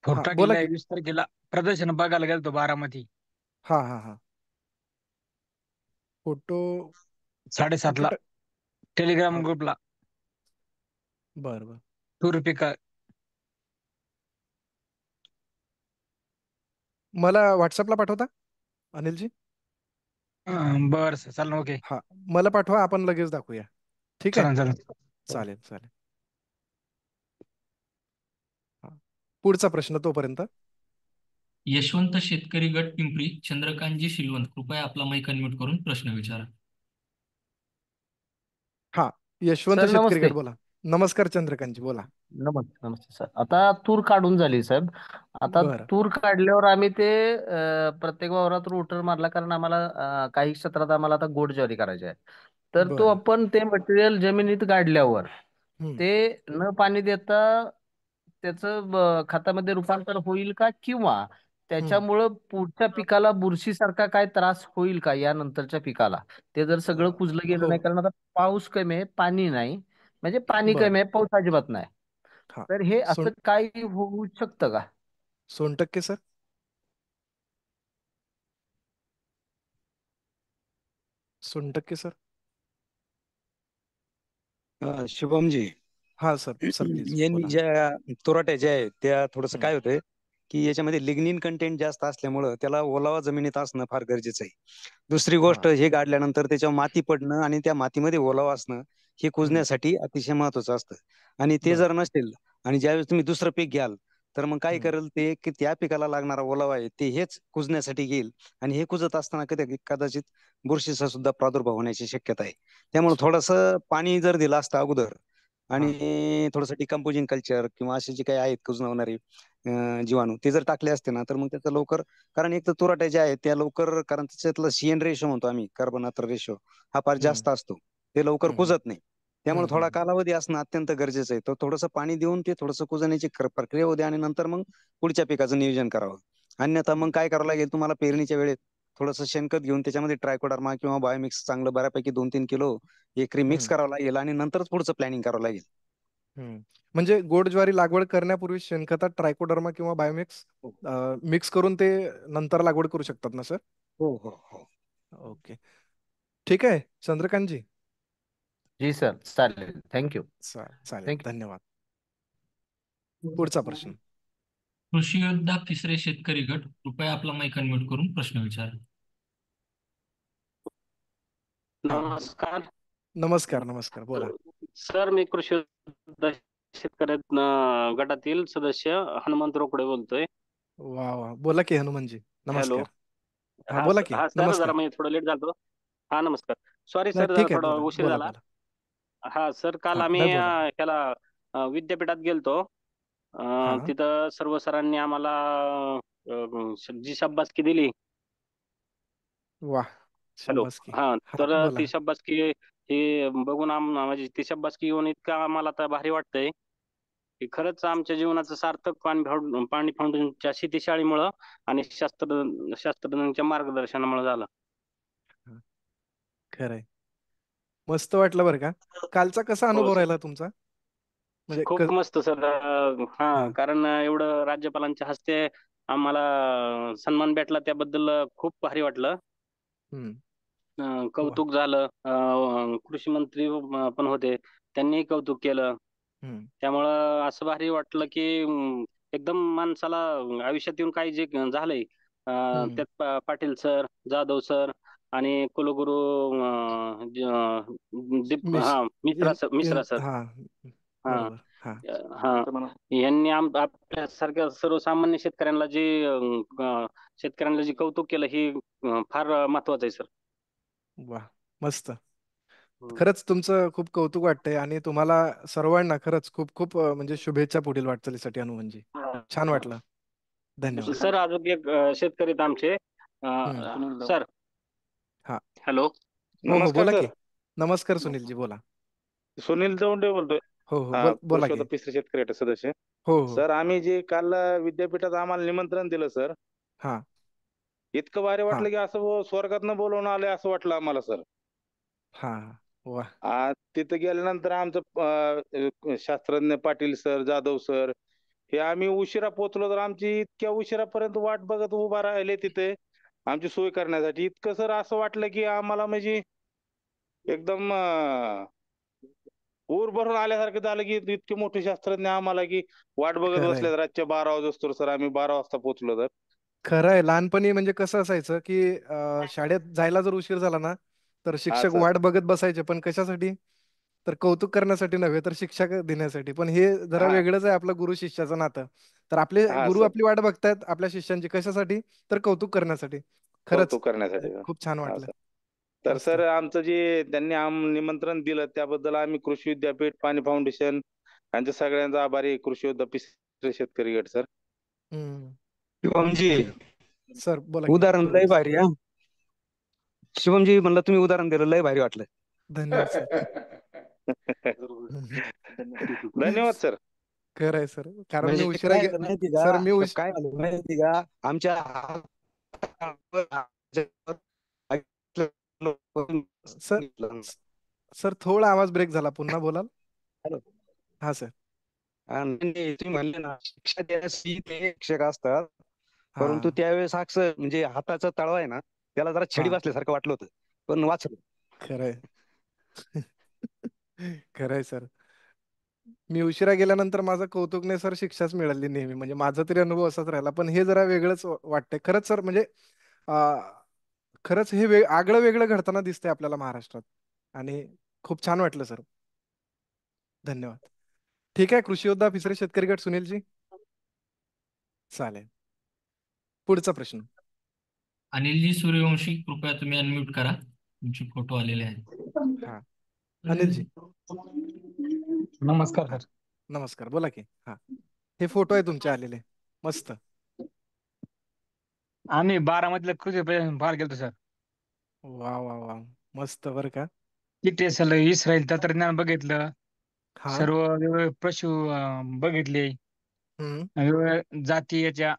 हा, फोटो बोला टाकलेला आहे. की. 20 तारखेला प्रदर्शन बघायला गेलो बारामती हा हा हा. फोटो 7:30ला कुठे टेलिग्राम हा, ग्रुपला. बरं बरं. ₹2 मला व्हॉट्सअपला पाठवता अनिलजी? बरं सर, चालेल. ओके, हा, मला पाठवा, आपण लगेच दाखवूया. ठीक आहे. चालेल चालेल. चालेल चालेल. हा. पुढचा प्रश्न तोपर्यंत. यशवंत शेतकरी गट पिंपरी, चंद्रकांतजी शिलवंत कृपया आपला माईक अनम्यूट करून प्रश्न विचारा. हा, यशवंत सर शेतकरी नमस्ते. गट, बोला. नमस्कार चंद्रकांतजी, बोला. नमस्ते नमस्ते सर. आता तूर काढून झाली साहेब. आता बरं तूर काढल्यावर आम्ही ते प्रत्येक वावरात रोटर मारला, कारण आम्हाला काही क्षेत्रात आम्हाला आता गोड ज्वारी करायची आहे. तर तो बरं. आपण ते मटेरियल जमिनीत गाडल्यावर हम्म. ते न पाणी देता त्याचं खतामध्ये रूपांतर होईल का, किंवा हम्म. त्याच्यामुळं पुढच्या पिकाला बुरशीसारखा काय त्रास होईल का या नंतरच्या पिकाला? ते जर सगळं कुजलं गेलं हो, नाही, कारण आता पाऊस कमी आहे, पाणी नाही, म्हणजे पाणी बरं. कमी आहे, पाऊस अजिबात नाही. हा, तर हे असं काही होऊ शकतं का? 100% सर. सर. शुभमजी, हा सर, सर प्लीज यांनी बोला. ज्या तुराट्या ज्या आहेत त्या थोडस हम्म. काय होतंय की याच्यामध्ये लिग्निन कंटेंट जास्त असल्यामुळं त्याला ओलावा जमिनीत असणं फार गरजेचं आहे. दुसरी गोष्ट, हा. हे गाडल्यानंतर त्याच्यावर माती पडणं आणि त्या मातीमध्ये ओलावा असणं हे हम्म. कुजण्यासाठी अतिशय महत्वाचं असतं. आणि ते बरं. जर नसेल आणि ज्यावेळेस तुम्ही दुसरं पीक घ्याल तर मग काय हम्म, करेल ते की त्या पिकाला लागणारा ओलावा आहे ते हेच कुजण्यासाठी घेईल आणि हे कुजत असताना कधी कदाचित बुरशीचा सुद्धा प्रादुर्भाव होण्याची शक्यता आहे. त्यामुळे अच्छा. थोडंसं पाणी जर दिलं असतं अगोदर हा. आणि थोडंसं डिकम्पोजिंग कल्चर किंवा असे जे काही आहेत कुजणारे जीवाणू ते जर टाकले असते ना तर मग त्याचं लवकर, कारण एक तर तुराट्या ज्या आहेत त्या लवकर, कारण त्याच्यातलं सीएन रेशो म्हणतो आम्ही, कार्बोनात्र रेशो हा फार हम्म, जास्त असतो, ते लवकर हम्म, कुजत नाही. त्यामुळे थोडा हम्म, कालावधी असणं अत्यंत गरजेचं आहे. तर थोडंसं पाणी देऊन ते थोडंसं कुजण्याची प्रक्रिया होऊ द्या आणि नंतर मग पुढच्या पिकाचं नियोजन करावं. अन्यथा मग काय करावं लागेल तुम्हाला पेरणीच्या वेळेत थोडंसं शेणखत घेऊन त्याच्यामध्ये ट्रायकोडर्मा किंवा बायोमिक्स चांगलं बऱ्यापैकी 2-3 किलो एकरी मिक्स हम्म, करावं लागेल आणि नंतरच पुढचं प्लॅनिंग करावं लागेल. हम्म. म्हणजे गोड ज्वारी लागवड करण्यापूर्वी शेणखतात ट्रायकोडर्मा किंवा बायोमिक्स हो मिक्स करून ते नंतर लागवड करू शकतात ना सर? हो हो हो. ओके. ठीक आहे चंद्रकांतजी. जी सर, चालेल. थँक्यू. चालेल, थँक्यू. धन्यवाद. पुढचा प्रश्न. कृषी योद्धा तिसरे शेतकरी गट, कृपया आपला माईक अनम्यूट करून प्रश्न विचारा. हा, नमस्कार नमस्कार नमस्कार, बोला. सर. मी कृषी उत्पन्न शेतकरी गटातील सदस्य हनुमंत रोकडे बोलतोय. वा वा, बोला की हनुमानजी. हॅलो. नमस्कार. हा बोला की. हा सर, नमस्कार. जरा मी थोडं लेट झालो. हा नमस्कार. सॉरी नाही सर, जरा ठीक आहे, थोडा बोला उशीर बोला झाला. बोला. हा सर, काल हा आम्ही नाही, बोला बोला. ह्याला विद्यापीठात गेलतो. हा. तिथं सर्व सरांनी आम्हाला जी शाबासकी दिली. वा, हॅलो. शाबासकी. हा, हा तर बोला. ती शाबासकी ही बघून म्हणजे ती शाबासकी येऊन इतकं आम्हाला आता भारी वाटतंय की खरंच आमच्या जीवनाचं सार्थक पाणी फाउंडेशनच्या शेतीशाळेमुळं आणि शास्त्रज्ञांच्या मार्गदर्शनामुळे झालं. हा, खरंय. मस्त वाटलं बरं का. कालचा कसा हो अनुभव सर, राहिला तुमचा? म्हणजे खूप मस्त सर. हा, हा. कारण एवढं राज्यपालांच्या हस्ते आम्हाला सन्मान भेटला त्याबद्दल खूप भारी वाटलं. हम्म. वा. कौतुक झालं. कृषी मंत्री पण होते, त्यांनीही कौतुक केलं. हम्म. त्यामुळं असं भारी वाटलं की एकदम माणसाला आयुष्यात येऊन काही जे झालंय हम्म. त्यात पाटील सर, जाधव सर आणि कुलगुरू मिश मिश्रा सर. हा, हा. बरोबर. हा. हा, यांनी आपल्यासारख्या सर्वसामान्य शेतकऱ्यांना शेतकऱ्यांना जे कौतुक केलं हे फार महत्वाचं आहे सर. वा, मस्त. हम्म. खरंच तुमचं खूप कौतुक वाटतंय आणि तुम्हाला सर्वांना खरंच खूप खूप म्हणजे शुभेच्छा पुढील वाटचालीसाठी हनुमानजी. छान वाटलं. धन्यवाद. सर, अजून एक शेतकरी आहेत आमचे. सर. हा. हॅलो. हो हो, नमस्कार बोला सर. की. नमस्कार सुनीलजी, बोला. सुनील दौंडे बोलतोय. हो हो, हा, बोला कृषी की. तिसरे शेतकरी गट सदस्य. हो हो. सर, आम्ही जे काल विद्यापीठात आम्हाला निमंत्रण दिलं सर, हा. इतकं भारी हा. वाटलं की असं स्वर्गातनं बोलवून आलंय असं वाटलं आम्हाला सर. हा. वा. तिथं गेल्यानंतर आमचं शास्त्रज्ञ पाटील सर, जाधव सर हे आम्ही उशिरा पोहोचलो तर आमची इतक्या उशिरापर्यंत वाट बघत उभा राहिले तिथे आमची सोय करण्यासाठी. इतकं सर असं वाटलं की आम्हाला म्हणजे एकदम ऊर भरून आल्यासारखं झालं की इतके मोठे शास्त्रज्ञ आम्हाला की वाट बघत खरंय. बसले रातच्या 12 वाजता सर. आम्ही 12 वाजता पोहोचलो तर. खरंय. लहानपणी म्हणजे कसं असायचं की शाळेत जायला जर उशीर झाला ना तर हा शिक्षक सर. वाट बघत बसायचे, पण कशासाठी? तर कौतुक करण्यासाठी नव्हे, तर शिक्षा देण्यासाठी. पण हे जरा हा वेगळंच आहे आपलं गुरु शिष्याचं नातं. तर आपले हा गुरु सर. आपली वाट बघतायत आपल्या शिष्यांची, कशासाठी? तर कौतुक करण्यासाठी. खरंच कौतुक करण्यासाठी. खूप छान हा वाटलं. सर. तर मस्त. सर, आमचं जे त्यांनी निमंत्रण दिलं त्याबद्दल आम्ही कृषी विद्यापीठ, पाणी फाउंडेशन यांच्या सगळ्यांचा आभारी आहे. कृषी योद्धा तिसरे शेतकरी गट सर. हम्म. शिवमजी, सर बोला की. उदाहरण लय भारी हा. शिवमजी म्हणलं तुम्ही उदाहरण दिलं लय भारी वाटलं. धन्यवाद सर. धन्यवाद सर. खरंय सर, कारण मी म्हणजे उशिरा काय झालं माहिती सर का, काय झालं माहिती का आमच्या सर सर थोडा आवाज ब्रेक झाला, पुन्हा बोलाल? हॅलो. हा सर. तुम्ही म्हणले ना शिक्षा देण्यासाठी ते शिक्षक असतात, हा. परंतु त्यावेळेस म्हणजे हाताचा तळवा आहे ना त्याला जरा छडी हा. बसल्यासारखं वाटलं होतं, पण वाचलं. खरंय. खरंय सर. मी उशिरा गेल्यानंतर माझं कौतुक नाही सर, शिक्षाच मिळाली नेहमी. म्हणजे माझा तरी अनुभव असाच राहिला, पण हे जरा वेगळंच वाटतंय खरंच सर. म्हणजे अं, खरंच हे आगळं वेगळं घडताना दिसतंय आपल्याला महाराष्ट्रात, आणि खूप छान वाटलं सर. धन्यवाद. ठीक आहे, कृषी योद्धा तिसरे शेतकरी गट सुनीलजी. चालेल. पुढचा प्रश्न. अनिलजी सूर्यवंशी, कृपया तुम्ही अनम्यूट करा. तुमचे फोटो आलेले आहेत. हा, अनिलजी. नमस्कार हा, सर. नमस्कार, बोला की. हा, हे फोटो आहे तुमचे आलेले. मस्त. आम्ही बारामतीला कृषी फार गेलतो सर. वा वा वा, मस्त बर का. तिथे सगळं इस्रायल तंत्रज्ञान बघितलं. हा. सर्व वेगवेगळे पशु बघितले. वेगवेगळ्या जाती याच्या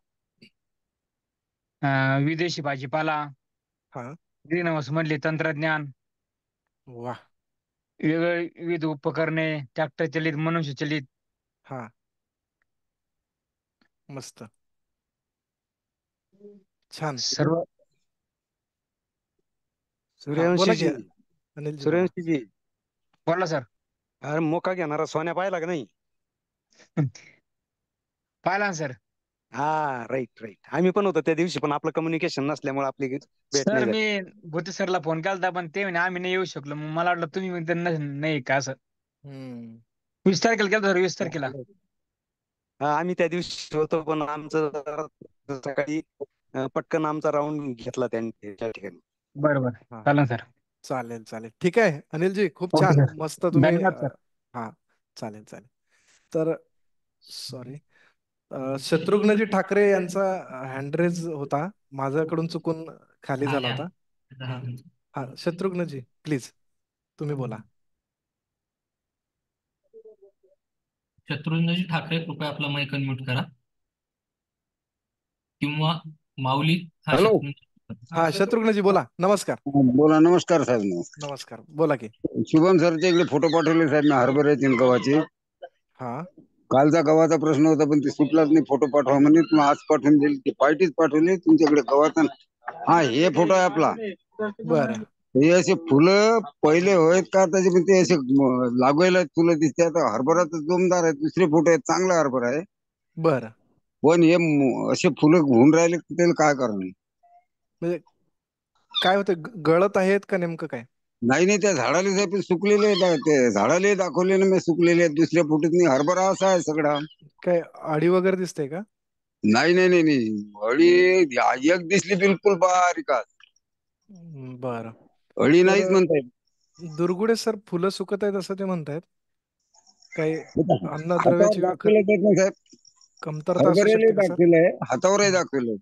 विदेशी भाजीपाला, हा. ग्रीन हाऊस मधले तंत्रज्ञान, वा. वेगवेगळे विविध उपकरणे, ट्रॅक्टर चलित, मनुष्य चलित. हा, मस्त, छान. सर्व. हा, बोला की सूर्यवंशीजी, अनिलजी, बोला. सूर्यवंशीजी, बोला सर. अरे मोका घेणारा सोन्या पाहिला का नाही? पाहिला ना सर. हा, राईट राईट. आम्ही पण होतो त्या दिवशी, पण आपलं कम्युनिकेशन नसल्यामुळे आपली भेट सर नाही मी झाली. भूते सरला फोन केलता, पण ते म्हणे आम्ही नाही येऊ शकलो. मग मला वाटलं तुम्ही म्हणते नाही का असं. 20 तारखेला केलं सर, 20 तारखेला. हा, आम्ही त्या दिवशी होतो, पण आमचं जरा सकाळी पटकन आमचा राऊंड घेतला त्यांनी त्या ठिकाणी. बरोबर, हा, चालेल सर. चालेल चालेल, ठीक आहे अनिलजी, खूप ओके छान, सर. मस्त तुम्ही. धन्यवाद सर. हा, चालेल चालेल. तर सॉरी, शत्रुघ्नजी ठाकरे यांचा हँडरेज होता, माझ्याकडून चुकून खाली हा, झाला घ्या. होता. हा हा, शत्रुघ्नजी प्लीज तुम्ही बोला. शत्रुघ्नजी ठाकरे, कृपया आपला माईक अनम्यूट करा. किंवा माऊली. हा, हॅलो. हा, शत्रुघ्नजी बोला. नमस्कार. बोला. नमस्कार साहेब. नमस्कार. नमस्कार, बोला की. शुभम सरच्या इकडे फोटो पाठवले साहेब मी हरभऱ्याचे गव्हाचे. हा, कालचा गव्हाचा प्रश्न होता, पण ते सुटलाच नाही. फोटो पाठवा म्हणे, तुम्ही आज पाठवून दिले. ते पार्टीच पाठवली तुमच्याकडे गव्हाचा. हा, हे फोटो आहे आपला. बरं. हे असे फुलं पहिले होत का त्याचे, पण ते असे लागवायला फुलं दिसते. आता हरभरा तर जोमदार आहे. दुसरे फोटो आहेत, चांगला हरभरा आहे. बरं. पण हे असे फुलं होऊन राहिले, त्याला काय कारण? म्हणजे काय होतं, गळत आहेत का नेमकं काय? नाही, त्या झाडाला साहेब सुकलेले आहेत. ते झाडाला दाखवले ना मी, सुकलेले आहेत. दुसऱ्या फुटीत नाही. हरभरा असा आहे सगळा. काय अळी वगैरे दिसते का? नाही नाही नाही नाही, अळी एक दिसली बिलकुल बारीक. बरं. अळी तर नाहीच म्हणतायत. दुर्गुडे सर, फुलं सुकत आहेत असं ते म्हणतायत. काही हातावर अन्नद्रव्याची दाखवलं ना साहेब, कमतरता असू हरभऱ्याला शकते का सर? दाखवलंय, हातावरही दाखवलंय.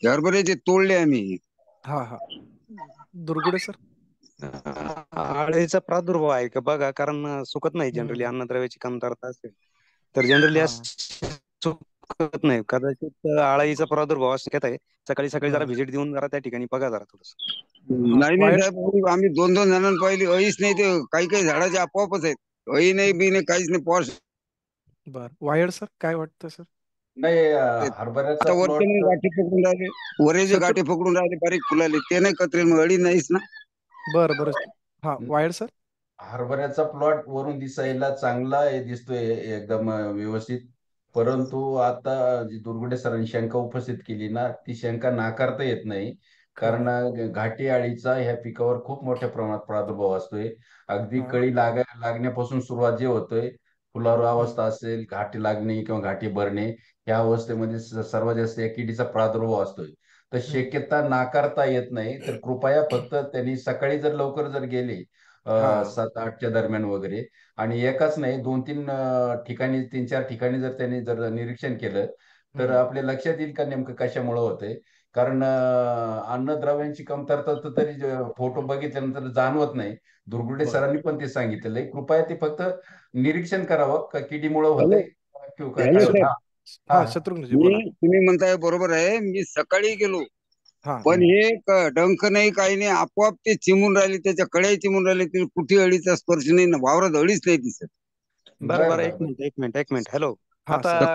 हरभऱ्याचे तोडले आम्ही. हा हा, दुर्गुडे सर. आळीचा प्रादुर्भाव आहे का बघा, कारण सुकत नाही जनरली. अन्नद्रव्याची कमतरता असेल तर जनरली सुकत नाही. कदाचित आळीचा प्रादुर्भाव असण्यात आहे. सकाळी सकाळी जरा व्हिजिट देऊन जरा त्या ठिकाणी बघा जरा थोडस. नाही नाही साहेब, आम्ही 2-2 जणांना पाहिली, अळीच नाही. ते काही काही झाडाचे आपोआपच आहेत. अळी नाही, बी नाही, काहीच नाही. पॉश. बर, वायड सर काय वाटतं सर? नाही, हरभऱ्याचा आता वरचे प्लॉट. गाठी पकडून राहिले, वरेचे गाठी पकडून राहिले, बारीक फुलाले, ते नाही कत्रेल, मग अळी नाहीच ना. बरं बरं, हा, वायड सर. हरभऱ्याचा प्लॉट वरून दिसायला चांगला दिसतोय, एकदम व्यवस्थित. परंतु आता जी दुर्गुडे सरांनी शंका उपस्थित केली ना, ती शंका नाकारता येत नाही. कारण घाटी अळीचा ह्या पिकावर खूप मोठ्या प्रमाणात प्रादुर्भाव असतोय. अगदी कळी लागण्यापासून सुरुवात जे होतोय, फुलावर अवस्था असेल, घाटी लागणे किंवा घाटी भरणे, या अवस्थेमध्ये सर्वात जास्त या किडीचा प्रादुर्भाव असतोय. तर शक्यता नाकारता येत नाही. तर कृपया फक्त त्यांनी सकाळी जर लवकर जर गेले 7-8च्या दरम्यान वगैरे, आणि एकाच नाही 2-3 ठिकाणी, 3-4 ठिकाणी जर त्यांनी जर निरीक्षण केलं, तर आपल्या लक्षात येईल का नेमकं कशामुळे होतंय. कारण अन्नद्रव्यांची कमतरता तरी फोटो बघितल्यानंतर जाणवत नाही. दुर्गुडे सरांनी पण ते सांगितलेलं आहे. कृपया ते फक्त निरीक्षण करावं का किडीमुळे होतंय किंवा काय होतं. हा, शत्रुघ्नजी बोला. तुम्ही म्हणताय बरोबर आहे. मी सकाळी गेलो, पण हे डंक नाही, काही नाही, आपोआप ते चिमून राहिले, त्याच्या कड्या चिमून राहिले. ते कुठे अळीचा स्पर्श नाही ना, वावरात अळीच नाही दिसत. बरं बरं, एक मिनिट. हॅलो, आता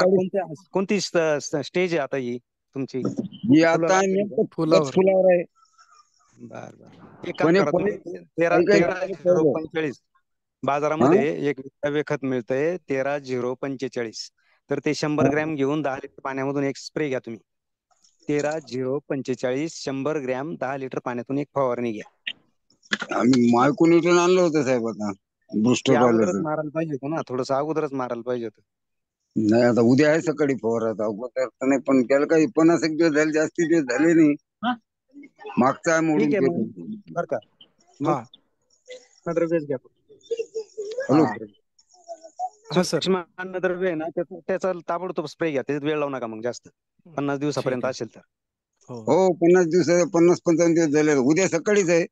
कोणती स्टेज आहे आता ही तुमची? ही आता फुलावर आहे. बर बर, एक काम करा तुम्ही, 13-0-45 बाजारामध्ये एक विकत खत मिळतंय 13-0-45. तर ते 100 ग्रॅम घेऊन 10 लिटर पाण्यामधून एक स्प्रे घ्या तुम्ही. 13-0-45 100 ग्रॅम 10 लिटर पाण्यातून एक फवारणी घ्या. आम्ही मायकोन्यूटन आणलं होतं साहेब. आता बुस्टर अगोदरच मारायला पाहिजे होतं ना, थोडस अगोदरच मारायला पाहिजे होतं. नाही आता उद्या आहे सकाळी फवारा. आता अगोदर तर नाही, पण त्याला काही 50 एक दिवस झाले, जास्ती दिवस झाले नाही. मागचा आहे मोडून ठीक आहे घेतो. मग बर का. हा मग द्रव्यच घ्या. हॅलो. हा हा सर. सूक्ष्म अन्नद्रव्य आहे ना, त्याचा ताबडतोब स्प्रे घ्या. त्याच्यात वेळ लावू नका मग जास्त. 50 ठीक दिवसापर्यंत आहे. असेल तर. हो हो 50 दिवस झाले. उद्या सकाळीच आहे.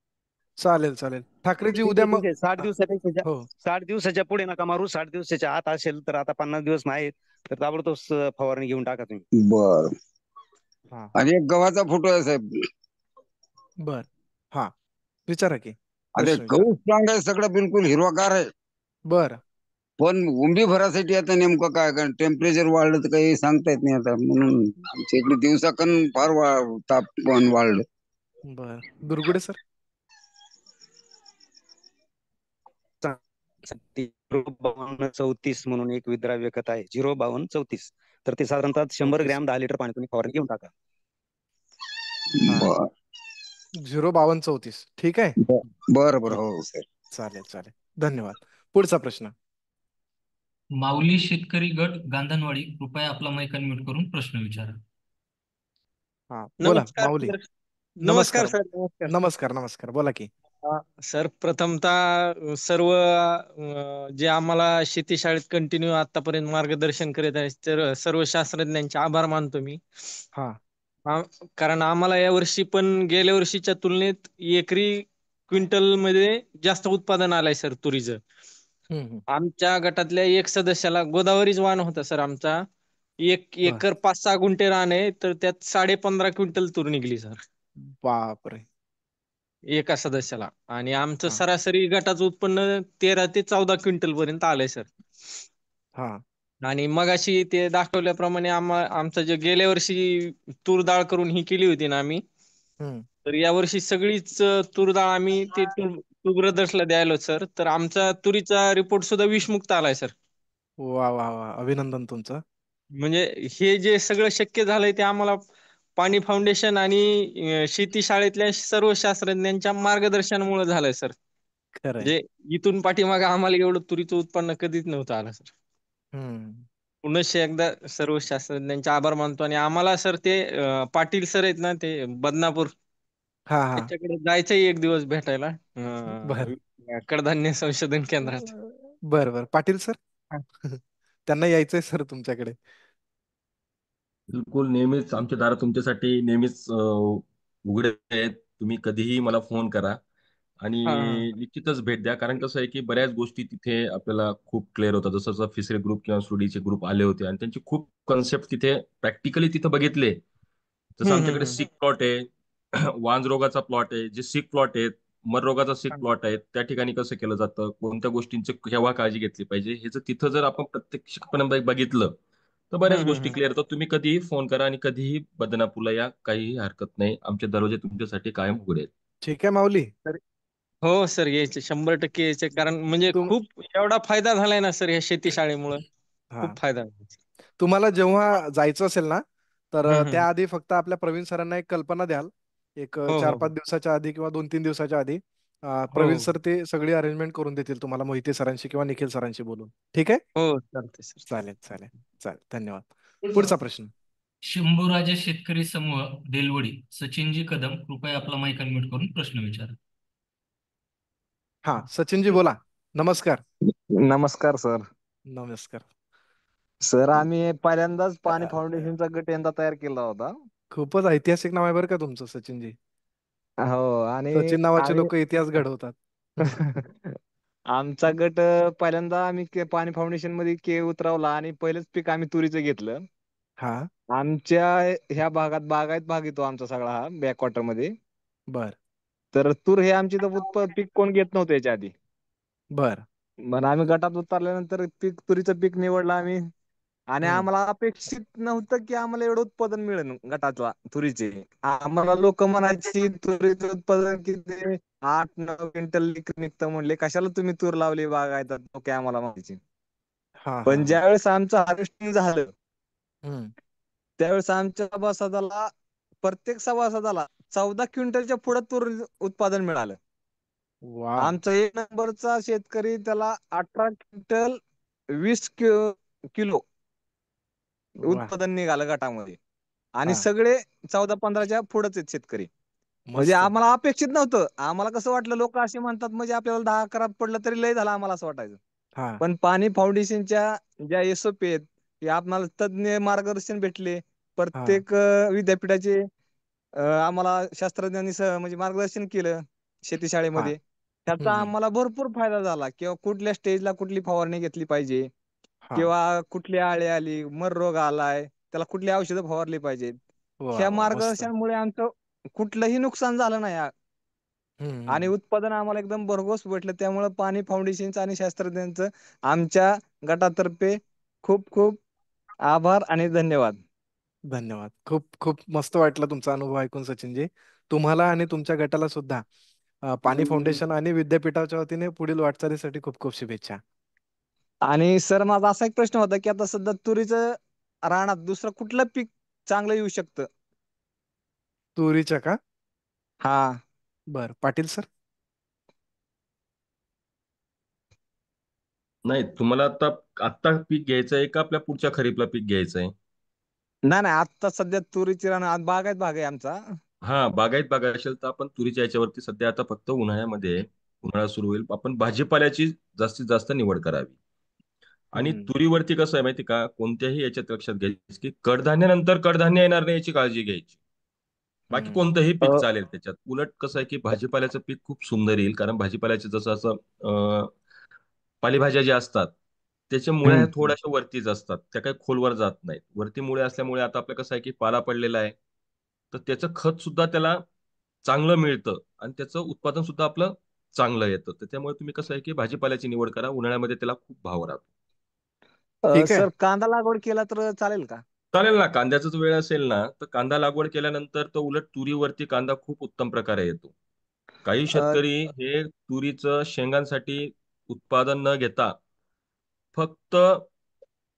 चालेल चालेल. ठाकरेजी ठीक उद्या आहे ठीक मग आहे. 60 दिवसापेक्षा हो 60 दिवसाच्या पुढे नका मारू. 60 दिवसाच्या आत असेल तर, आता 50 दिवस नाही तर ताबडतोब फवारणी घेऊन टाका तुम्ही. बर. हा आणि एक गव्हाचा फोटो आहे साहेब. बर. हा विचारा की आता प्रश्न विचारा. गहू स्ट्रॉंग आहे, सगळं बिलकुल हिरवागार आहे. बर. पण उंबी भरासाठी आता नेमकं काय, कारण टेम्परेचर वाढलं तर काही सांगता येत नाही आता. म्हणून आमच्या इकडे दिवसाकन फार तापमान वाढलं. बर. दुर्गुडे सर. 05234 म्हणून एक विद्राव्य खत आहे. 05234. तर ते साधारणतः 100 34. ग्रॅम 10 लिटर पाणी तुम्ही फवारणी घेऊन टाका. हा बर 05234. ठीक आहे. बर बर. ठीक. हो सर. चालेल चालेल. धन्यवाद. पुढचा प्रश्न. माऊली शेतकरी गट गांधणवाडी, कृपया आपला माईक अनम्यूट करून प्रश्न विचारा. हा बोला माऊली. नमस्कार नमस्कार. सर. नमस्कार. नमस्कार नमस्कार. बोला की. सर प्रथमतः सर्व जे आम्हाला शेती शाळेत कंटिन्यू आतापर्यंत मार्गदर्शन करीत आहेत तर सर्व शास्त्रज्ञांचे आभार मानतो मी. हा कारण आम्हाला या वर्षी पण गेल्या वर्षीच्या तुलनेत एकरी क्विंटल मध्ये जास्त उत्पादन आलंय सर तुरीचं. हम्म. आमच्या गटातल्या एक सदस्याला गोदावरीच वाण होता सर आमचा. 1 बर. एकर 5-6 गुंठे रान आहे, तर त्यात 15.5 क्विंटल तूर निघली सर बापरे. एका सदस्याला. आणि आमचं हा सरासरी गटाचं उत्पन्न 13 ते 14 क्विंटल पर्यंत आलंय सर. हा आणि मगाशी ते दाखवल्याप्रमाणे आमचं जे गेल्या वर्षी तूर डाळ करून ही केली होती ना आम्ही, हम्म. तर यावर्षी सगळीच तूर डाळ आम्ही ते टू ब्रदर्सला द्यायलो सर. तर आमचा तुरीचा रिपोर्ट सुद्धा विषमुक्त आलाय सर. वा वा वा. अभिनंदन तुमचं. म्हणजे हे जे सगळं शक्य झालंय ते आम्हाला पाणी फाउंडेशन आणि शेती शाळेतल्या सर्व शास्त्रज्ञांच्या मार्गदर्शनामुळे झालंय सर. खरंय. जे इथून पाठीमागे आम्हाला एवढं तुरीचं उत्पन्न कधीच नव्हतं आलं सर. हम्म. पुनश्च एकदा सर्व शास्त्रज्ञांचे आभार मानतो. आणि आम्हाला सर ते पाटील सर आहेत ना ते बदनापूर, हा हा. त्याच्याकडे जायचंय एक दिवस भेटायला बर कडधान्य संशोधन केंद्रात. बर बर. पाटील सर त्यांना यायचंय सर तुमच्याकडे. बिलकुल. नेहमीच आमचे दार तुमच्यासाठी नेहमीच उघडे आहेत. तुम्ही कधीही मला फोन करा आणि हा हा निश्चितच भेट द्या. कारण कसं आहे की बऱ्याच गोष्टी तिथे आपल्याला खूप क्लिअर होतात. जसं फिसरे ग्रुप किंवा सुडीचे ग्रुप आले होते आणि त्यांची खूप कन्सेप्ट तिथे प्रॅक्टिकली तिथे बघितले. जसं आमच्याकडे हम्म. सिक प्लॉट आहे, वांज रोगाचा प्लॉट आहे, जे सिक प्लॉट आहेत, मर रोगाचा सिक प्लॉट आहे, त्या ठिकाणी कसं केलं जातं, कोणत्या गोष्टींची केव्हा काळजी घेतली पाहिजे, हे जर तिथं जर आपण प्रत्यक्षपणे बघितलं तर बऱ्याच गोष्टी हम्म. क्लिअर होतात. तुम्ही कधीही फोन करा आणि कधीही बदनापूरला या, काहीही हरकत नाही. आमचे दरवाजे तुमच्यासाठी कायम उघडे आहेत. ठीक आहे माऊली. हो सर यायचे 100% यायचे. कारण म्हणजे तुम खूप एवढा फायदा झालाय ना सर या शेती शाळेमुळे. हा खूप फायदा झाला. तुम्हाला जेव्हा जायचं असेल ना, तर हम्म. त्याआधी फक्त आपल्या प्रवीण सरांना एक कल्पना द्याल. एक हो हो 4-5 दिवसाच्या आधी किंवा 2-3 दिवसाच्या आधी हो प्रवीण सर ते सगळी अरेंजमेंट करून देतील तुम्हाला, मोहिते सरांशी किंवा निखिल सरांशी बोलून. ठीक आहे. हो चालते सर. चालेल चालेल चालेल. धन्यवाद. पुढचा प्रश्न. शंभूराजे शेतकरी समूह देलवडी, सचिनजी कदम, कृपया आपला माईक अनम्यूट करून प्रश्न विचारा. हा सचिनजी बोला. नमस्कार. नमस्कार सर. नमस्कार सर आम्ही पहिल्यांदाच पाणी फाउंडेशनचा गट यंदा तयार केला होता. खूपच ऐतिहासिक नाव आहे बरं का तुमचं सचिनजी. हो आणि सचिन नावाचे आम्ही लोक इतिहास घडवतात. आमचा गट पहिल्यांदा आम्ही पाणी फाउंडेशन मध्ये उतरवला आणि पहिलंच पीक आम्ही तुरीचं घेतलं. हा आमच्या ह्या भागात बागायत भाग येतो आमचा सगळा हा बॅकवॉटर मध्ये. बर तर तूर हे आमची पीक कोण घेत नव्हतं याच्या आधी. बर. मग आम्ही गटात उतरल्यानंतर तुरीचं पीक निवडलं आम्ही. आणि आम्हाला अपेक्षित नव्हतं की आम्हाला एवढं उत्पादन मिळेल गटातला तुरीचे. आम्हाला लोक म्हणायची तुरीचं उत्पादन किती 8-9 क्विंटल निघतं म्हणले, कशाला तुम्ही तूर लावली बागायतात लोक आम्हाला म्हणायचे. हा हा पण हा. ज्यावेळेस आमचं हार्वेस्टिंग झालं हम्म. त्यावेळेस आमच्या सभासदाला प्रत्येक सभासदाला 14 क्विंटलच्या पुढे तूर उत्पादन मिळालं. वाव. आमचा 1 नंबरचा शेतकरी त्याला 18 क्विंटल 20 किलो वा उत्पादन निघालं गटामध्ये आणि हा सगळे 14-15च्या पुढेच आहेत शेतकरी. म्हणजे मस्त आम्हाला अपेक्षित नव्हतं. आम्हाला कसं वाटलं, लोक असे म्हणतात म्हणजे आपल्याला 10-11 पडलं तरी लय झालं, आम्हाला असं वाटायचं. हा पण पाणी फाउंडेशनच्या ज्या SOP आहेत, ते आम्हाला तज्ञ मार्गदर्शन भेटले. हा प्रत्येक विद्यापीठाचे आम्हाला शास्त्रज्ञांनी म्हणजे मार्गदर्शन केलं शेती हा शाळेमध्ये. त्याचा हम्म आम्हाला भरपूर फायदा झाला, किंवा कुठल्या स्टेजला कुठली फवारणी घेतली पाहिजे, हा किंवा कुठली आळी आली, मर रोग आलाय, त्याला कुठली औषधं फवारली पाहिजेत. वा ह्या वा मस्त मार्गदर्शनामुळे आमचं कुठलंही नुकसान झालं नाही. आणि हम्म उत्पादन आम्हाला एकदम भरघोस भेटलं. त्यामुळे पाणी फाउंडेशनचं आणि शास्त्रज्ञांचं आमच्या गटातर्फे खूप खूप आभार आणि धन्यवाद. धन्यवाद. खूप खूप मस्त वाटलं तुमचा अनुभव ऐकून सचिनजी. तुम्हाला आणि तुमच्या गटाला सुद्धा पाणी फाउंडेशन आणि विद्यापीठाच्या वतीने पुढील वाटचालीसाठी खूप खूप शुभेच्छा. आणि सर, माझा असा एक प्रश्न होता की आता सध्या तुरीचं रानात दुसरं कुठलं पीक चांगलं येऊ शकतं? तुरीच्या का? हा. बर पाटील सर. नाही, तुम्हाला आता आत्ता पीक घ्यायचं आहे का आपल्या पुढच्या खरीपला पीक घ्यायचं आहे? नाही नाही, आता सध्या तुरीची रान बागायत भाग आहे आमचा. हा, बागायत बागा असेल तर आपण तुरीच्या याच्यावरती सध्या आता फक्त उन्हाळ्यामध्ये, उन्हाळा सुरू होईल, आपण भाजीपाल्याची जास्तीत जास्त निवड करावी. आणि हम्म तुरीवरती कसं आहे माहिती का, कोणत्याही याच्यात लक्षात घ्यायचं की कडधान्यानंतर कडधान्य येणार नाही याची काळजी घ्यायची. बाकी हम्म कोणतंही पीक चालेल त्याच्यात. उलट कसं आहे की भाजीपाल्याचं पीक खूप सुंदर येईल, कारण भाजीपाल्याचे जसं असं पालेभाज्या ज्या असतात त्याच्या मुळ्या ह्या हम्म. थोड्याशा वरतीच असतात, त्या काही खोलवर जात नाहीत. वरती मुळे असल्यामुळे आता आपलं कसं आहे की पाला पडलेला आहे, तर त्याचं खत सुद्धा त्याला चांगलं मिळतं आणि त्याचं उत्पादन सुद्धा आपलं चांगलं येतं. तर त्यामुळे तुम्ही कसं आहे की भाजीपाल्याची निवड करा, उन्हाळ्यामध्ये त्याला खूप भाव राहतो. ठीक आहे. सर, कांदा लागवड केला तर चालेल का? चालेल ना, कांद्याचाच वेळ असेल ना तर कांदा लागवड केल्यानंतर तर उलट तुरीवरती कांदा खूप उत्तम प्रकारे येतो. काही अ, शेतकरी हे तुरीचं शेंगांसाठी उत्पादन न घेता फक्त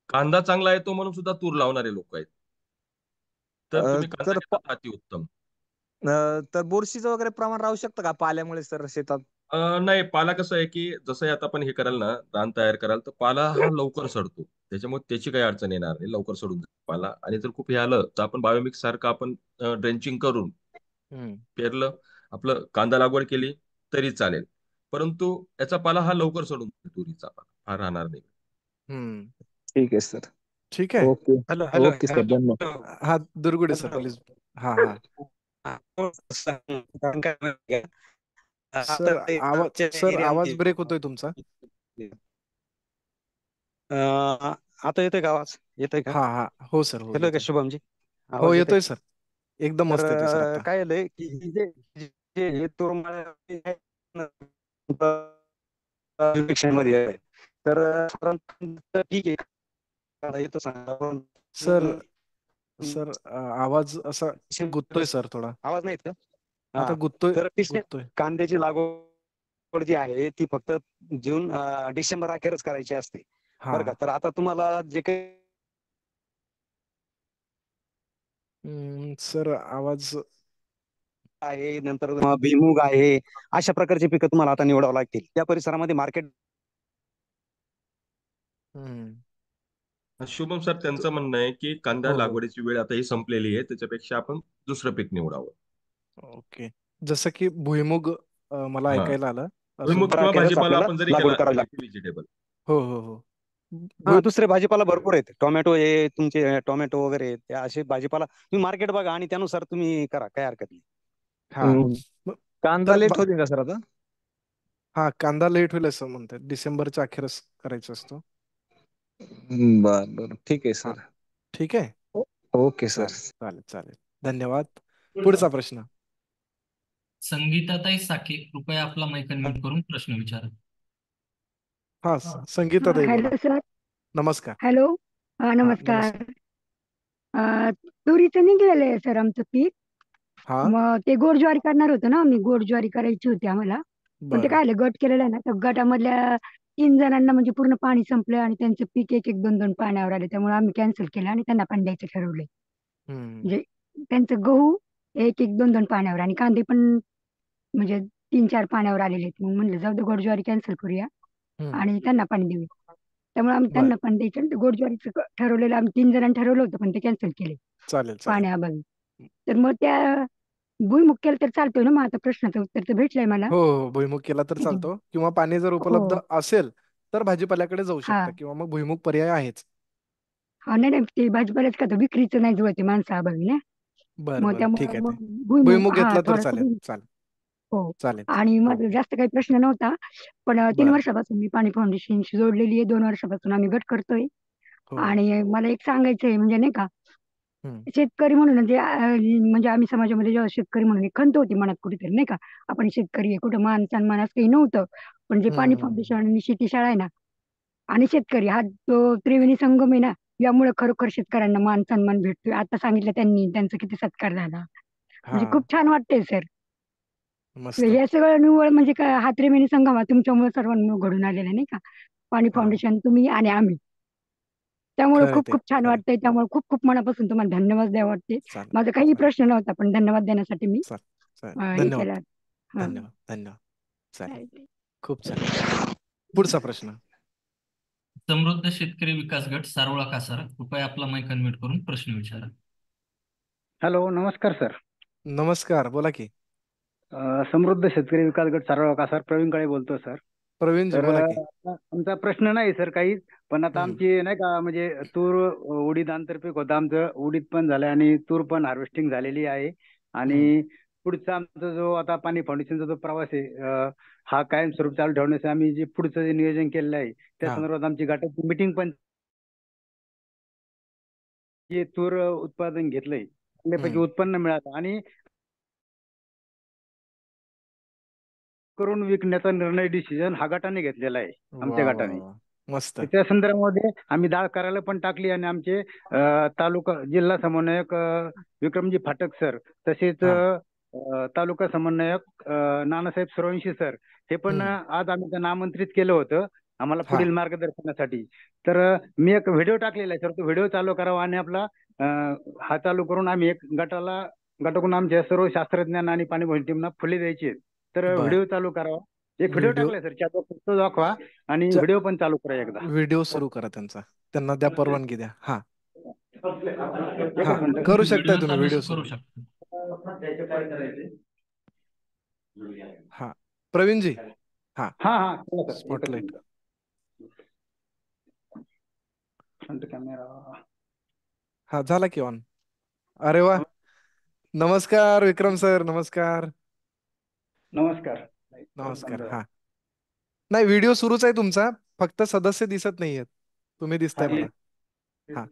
कांदा चांगला येतो म्हणून सुद्धा तूर लावणारे लोक आहेत. तर अ, तुम्ही कांदा तर घेतला तर अतिउत्तम. तर बुरशीचं वगैरे प्रमाण राहू शकतं का पाल्यामुळे सर शेतात? नाही, पाला कसं आहे की जसं आता आपण हे कराल ना, रान तयार कराल, तर पाला हा लवकर सडतो. त्याच्यामुळे त्याची काही अडचण येणार नाही, लवकर सडून जाईल पाला. आणि जर खूप हे आलं तर आपण बायोमिक्स सारखं आपण ड्रेंचिंग करून हम्म पेरलं, आपलं कांदा लागवड केली तरी चालेल. परंतु याचा पाला हा लवकर सडून जाईल, तुरीचा पाला हा राहणार नाही. हम्म ठीक आहे सर. ठीक आहे. Okay. Hello hello okay sir, धन्यवाद. हा दुर्गुडे सर हॅलो. प्लीज. हा हा कारण काय माहिती आहे का? आता सर ते आवाज आमच्या सर आवाज एरियामध्ये ब्रेक होतोय तुमचा. आता येतोय का आवाज? येतोय का? हा हा हो सर हो येतोय का येतोय. शुभमजी? हो आवाज येतोय? येतोय सर. एकदम तर मस्त येतोय सर आता. काय झालंय की हे तुरमाळ मध्ये आहे. तर ठीक आहे. आता येतो सांगा पण सर सर आवाज असा गुंततोय सर थोडा. आवाज नाही येत का? आता हा. गुंततोय तर गुंततोय. कांद्याची लागवड जी आहे ती फक्त जून डिसेंबर अखेरच करायची असते, हा बरं का? तर आता तुम्हाला जे काही सर आवाज आहे, नंतर भुईमूग आहे, अशा प्रकारची पिकं तुम्हाला आता निवडावं लागतील. त्या परिसरामध्ये मार्केट शुभम सर, त्यांचं म्हणणं आहे की कांदा हो हो लागवडीची वेळ आता ही संपलेली आहे, त्याच्यापेक्षा आपण दुसरं पीक निवडावं. ओके. जसं की भुईमुग मला हा, ऐकायला आलं. अजून भुईमूग किंवा अखेरच भाजीपाला आपल्याला आपण जरी लागवड केला करावी लागते. व्हेजिटेबल. हो हो हो दुसरे भाजीपाला भरपूर आहेत. टोमॅटो आहे तुमचे, टोमॅटो वगैरे आहेत. त्या असे भाजीपाला तुम्ही मार्केट बघा आणि त्यानुसार तुम्ही करा, काय हरकत नाही. हा म- कांदा तर लेट होतील का सर आता? हा कांदा लेट होईल असं म्हणतात, डिसेंबरच्या अखेरच करायचा असतो. बर बर, ठीक आहे हा सर. ठीक आहे. Okay sir. चालेल चालेल चालेल. धन्यवाद. पुढचा प्रश्न. संगीताताई साखे, कृपया आपला माईक अनम्यूट करून प्रश्न विचारा. हा संगीता ताई बोला. Hello sir. नमस्कार. हॅलो. हा नमस्कार. नमस्कार. तुरीचं निघलेलं आहे सर आमचं पीक. हा मग ते गोड ज्वारी करणार होतो ना आम्ही, गोड ज्वारी करायची होती आम्हाला. पण ते बर काय झालं, गट केलेला आहे ना, तर गटामधल्या 3 जणांना म्हणजे पूर्ण पाणी संपलं आणि त्यांचं पीक 1-1, 2-2 पाण्यावर आले. त्यामुळे आम्ही कॅन्सल केलं आणि त्यांना पाणी द्यायचं ठरवलंय. म्हणजे त्यांचं गहू 1-1, 2-2 पाण्यावर आणि कांदे पण म्हणजे 3-4 पाण्यावर आलेले आहेत. मग म्हणलं जाऊ दे, गोड ज्वारी कॅन्सल करूया आणि त्यांना पाणी देऊया. तर त्यामुळे आम्ही बर त्यांना पण द्यायचं. आणि ते गोड ज्वारीचं ठरवलेलं आम्ही 3 जणांनी ठरवलं होतं, पण ते कॅन्सल केले चालेल चालेल पाण्याअभावी. तर मग त्या भुईमुग केलं तर चालतोय ना? मग आता प्रश्नाचं उत्तर तर भेटलंय मला. हो हो भुईमुग केला तर चालतो, किंवा पाणी जर उपलब्ध हो. असेल तर भाजीपाल्याकडे जाऊ हा शकता, किंवा मग भुईमुग पर्याय आहेच. हा नाही नाही, ते भाजीपाल्याच का विक्रीचं नाही जुळते माणसाअभावी ना. बरं मग बरं ठीक त्यामुळे आहे, ते मग भुईमुग भुईमुग घेतला तर थोडासा चालेल चालेल हो. चालेल. आणि हो माझा जास्त काही प्रश्न नव्हता, पण 3 बरं वर्षापासून मी पाणी फाउंडेशनशी जोडलेली आहे. 2 वर्षापासून आम्ही गट करतोय. हो आणि मला एक सांगायचं आहे, म्हणजे नाही का, हम्म, शेतकरी म्हणून म्हणजे म्हणजे आम्ही समाजामध्ये जेव्हा शेतकरी म्हणून एक खंत होती मनात कुठेतरी, नाही का, आपण शेतकरी आहे, कुठं मान सन्मान असं काही नव्हतं. पण जे पाणी हम्म. फाउंडेशन आणि शेती शाळा आहे ना, आणि शेतकरी हा जो त्रिवेणी संगम आहे ना, यामुळे खरोखर शेतकऱ्यांना मान सन्मान भेटतोय. आता सांगितलं त्यांनी, त्यांचा किती सत्कार झाला. हा म्हणजे खूप छान वाटतंय सर. मस्त हे सगळं निव्वळ म्हणजे काय, हा त्रिवेणी संगम हा तुमच्यामुळे सर्वांना घडून आलेला आहे, नाही का. पाणी हा फाउंडेशन, तुम्ही आणि आम्ही. त्यामुळे खरंय खूप ते खूप छान खरंय. वाटतंय. त्यामुळे खूप खूप मनापासून तुम्हाला धन्यवाद द्यावा वाटते. चालेल माझा काही चालेल प्रश्न नव्हता, पण धन्यवाद देण्यासाठी मी चालेल चालेल हे धन्यवाद केलं. हा. धन्यवाद धन्यवाद. चालेल खूप छान. पुढचा प्रश्न. समृद्ध शेतकरी विकास गट सारोळा कासार, कृपया आपला माईक अनम्यूट करून प्रश्न विचारा. हॅलो, नमस्कार सर. नमस्कार, बोला की. समृद्ध शेतकरी विकास गट सारोळा कासार, प्रवीण काळे बोलतो सर. प्रवीणजी तर बोला की. आमचा प्रश्न नाही सर काहीच, पण आता हम्म आमची नाही का, म्हणजे तूर उडीद आंतरपीक होतं आमचं, उडीद पण झालं आणि तूर पण हार्वेस्टिंग झालेली आहे. हम्म आणि पुढचा आमचा जो आता पाणी फाउंडेशनचा जो प्रवास आहे, हा कायमस्वरूपी चालू ठेवण्यासाठी आम्ही जे पुढचं जे नियोजन केलेलं आहे, त्या हा संदर्भात आमची गटाची मिटिंग पण, जे तूर उत्पादन घेतलंय त्यापैकी हम्म उत्पन्न मिळालं आणि करून विकण्याचा निर्णय, डिसिजन हा गटाने घेतलेला आहे, आमच्या वा वा गटाने. वा मस्त. त्याच्या संदर्भामध्ये आम्ही डाळ करायला पण टाकली आणि आमचे तालुका जिल्हा समन्वयक विक्रमजी फाटक सर, तसेच हा तालुका समन्वयक नानासाहेब सूर्यवंशी सर, हे पण हम्म आज आम्ही त्यांना आमंत्रित केलं होतं आम्हाला हा पुढील मार्गदर्शनासाठी. तर मी एक व्हिडिओ टाकलेला आहे सर, तो व्हिडिओ चालू करावा आणि आपला हा चालू करून आम्ही एक गटाकडून आमच्या सर्व शास्त्रज्ञांना आणि पाणी टीमना फुले द्यायची आहेत. तर बर व्हिडिओ चालू करावा. एक व्हिडिओ व्हिडिओ टाकलाय सर, तो दाखवा आणि व्हिडिओ पण चालू करा एकदा. व्हिडिओ सुरू करा त्यांचा, त्यांना द्या परवानगी द्या. हा हा एकच मिनिट. करू शकताय व्हिडिओ तुम्ही चालू व्हिडिओ करू सुरू. शकता. हा प्रवीणजी. हा हा हा केलं सर, एकच स्पॉटलाइट. मिनिट. Front camera. हा झाला की ऑन. अरे वा, नमस्कार विक्रम सर, नमस्कार. नमस्कार. नमस्कार. हा नाही व्हिडिओ सुरूच आहे तुमचा, फक्त सदस्य दिसत नाहीयेत, तुम्ही दिसताय मला. हा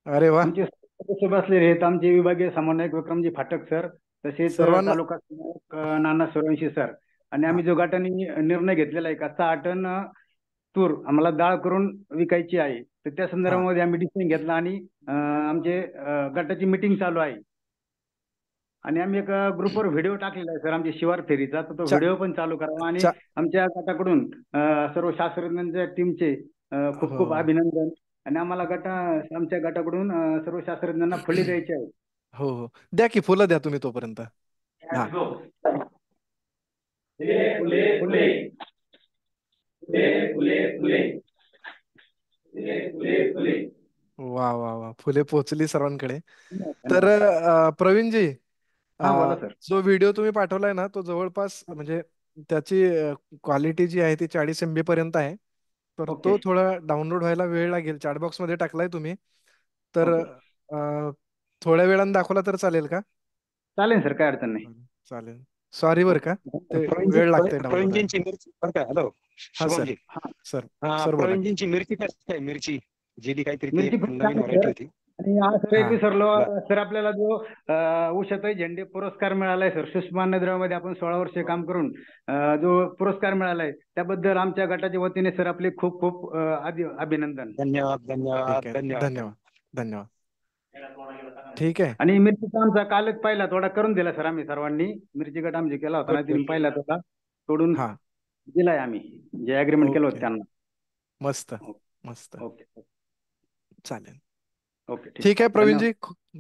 अरे वा. आमचे सदस्य बसलेले आहेत, आमचे विभागीय समन्वयक विक्रमजी फाटक सर, तसेच सर्वांना तालुका समन्वयक नाना सूर्यवंशी सर. आणि हा आम्ही जो गटाने निर्णय घेतलेला आहे का 6 टन तूर आम्हाला डाळ करून विकायची आहे, तर त्या हा संदर्भामध्ये आम्ही डिसिजन घेतला आणि आमचे गटाची मिटिंग चालू आहे. आणि आम्ही एक ग्रुपवर व्हिडिओ टाकलेला आहे सर, आमच्या शिवार फेरीचा, तर तो चा व्हिडिओ पण चालू करावा. आणि चा आमच्या गटाकडून सर्व शास्त्रज्ञांच्या टीमचे खूप खूप हो अभिनंदन. आणि आम्हाला आमच्या गटाकडून सर्व शास्त्रज्ञांना फळे द्यायचे आहेत. हो हो द्या की, फुलं द्या तुम्ही तोपर्यंत. हा फुले फुले फुले फुले फुले. वा वा वा, फुले पोहोचली सर्वांकडे. तर धन्यवाद. प्रवीणजी, हा अ, बोला सर. जो व्हिडिओ तुम्ही पाठवलाय ना, तो जवळपास म्हणजे त्याची क्वालिटी जी आहे ती 40 MB पर्यंत आहे. तर ओके तो थोडा डाउनलोड व्हायला वेळ लागेल. चॅट बॉक्स मध्ये टाकलाय तुम्ही, तर ओके थोड्या वेळानं दाखवला तर चालेल का? चालेल सर, काय अडचण नाही. चालेल. सॉरी बरं का, ते प्रवीणजी वेळ लागते डाउनलोड व्हायला. प्रवीणजींची मिरची बरं का. हॅलो हा सर. शुभमजी. सर सर बोला की. प्रवीणजींची मिरची कशी आहे, मिरची जी काहीतरी ती मिरची पण नवीन चांगली व्हरायटी सर. होती. आणि आज सर एक हा विसरलो सर, आपल्याला जो उषाताई झेंडे पुरस्कार मिळालाय सर, सूक्ष्म अन्नद्रव्यामध्ये आपण 16 वर्षे काम करून जो पुरस्कार मिळालाय, त्याबद्दल आमच्या गटाच्या वतीने सर आपले खूप खूप अभिनंदन. धन्यवाद ठीक धन्यवाद आहे. धन्यवाद. धन्यवाद धन्यवाद. ठीक आहे. आणि मिरचीचा आमचा कालच पहिला थोडा करून दिला सर आम्ही सर्वांनी. मिरची गट आमची केला होता ना, ओके तिने ओके पहिला थोडा तोडून हा दिलाय आम्ही, जे अग्रीमेंट केलं होतं ओके त्यांना. मस्त ओके मस्त. ओके चालेल. ओके ठीक ठीक आहे आहे. धन्यवाद. प्रवीणजी,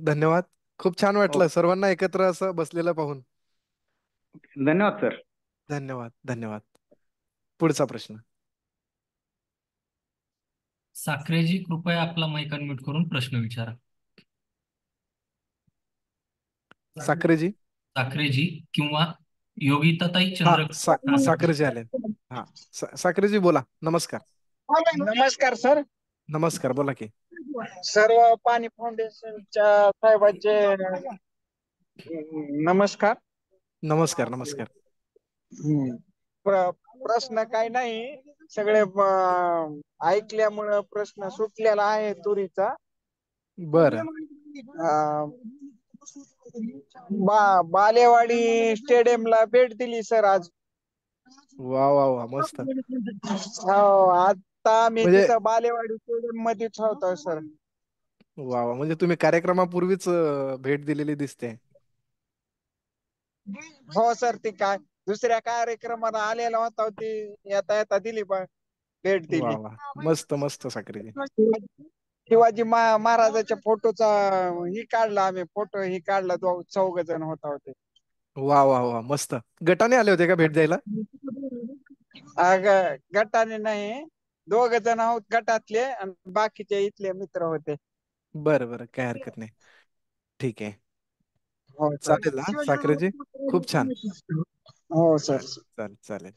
धन्यवाद. खूप छान वाटलं ओके सर्वांना एकत्र असं बसलेलं पाहून. धन्यवाद सर. धन्यवाद धन्यवाद. पुढचा प्रश्न. साखरेजी कृपया आपला माईक अनम्यूट करून प्रश्न विचारा. साखरेजी. साखरेजी किंवा योगिताताई हा चंद्रकांत. साखरेजी आले. हा साखरेजी बोला. नमस्कार. नमस्कार सर. नमस्कार, बोला की. सर्व पाणी फाउंडेशनच्या साहेबांचे नमस्कार. नमस्कार नमस्कार. प्रश्न काही नाही, सगळे ऐकल्यामुळं प्रश्न सुटलेला आहे तुरीचा. बर. बालेवाडी स्टेडियमला भेट दिली सर आज. वा वा वा, मस्त. हो, आता मी म्हणजे तिथं बालेवाडी स्टेडियम मध्येच होतो सर. वा वा, म्हणजे तुम्ही कार्यक्रमापूर्वीच भेट दिलेली दिसते. हो सर, ती काय दुसऱ्या कार्यक्रमाला आलेला होता, ती येता येता दिली भेट वा दिली. वा, मस्त मस्त साखरेजी. शिवाजी महाराजाच्या फोटोचा ही काढला आम्ही, फोटो ही काढला, 4 जण होता होते. वा वा वा, मस्त. गटाने आले होते का भेट द्यायला? गटाने नाही, 2 जण आहोत गटातले आणि बाकीचे इथले मित्र होते. बरं बरं, काय हरकत नाही. ठीक आहे, हो सर. चालेल ना साखरेजी, खूप छान. हो सर. चालेल चालेल.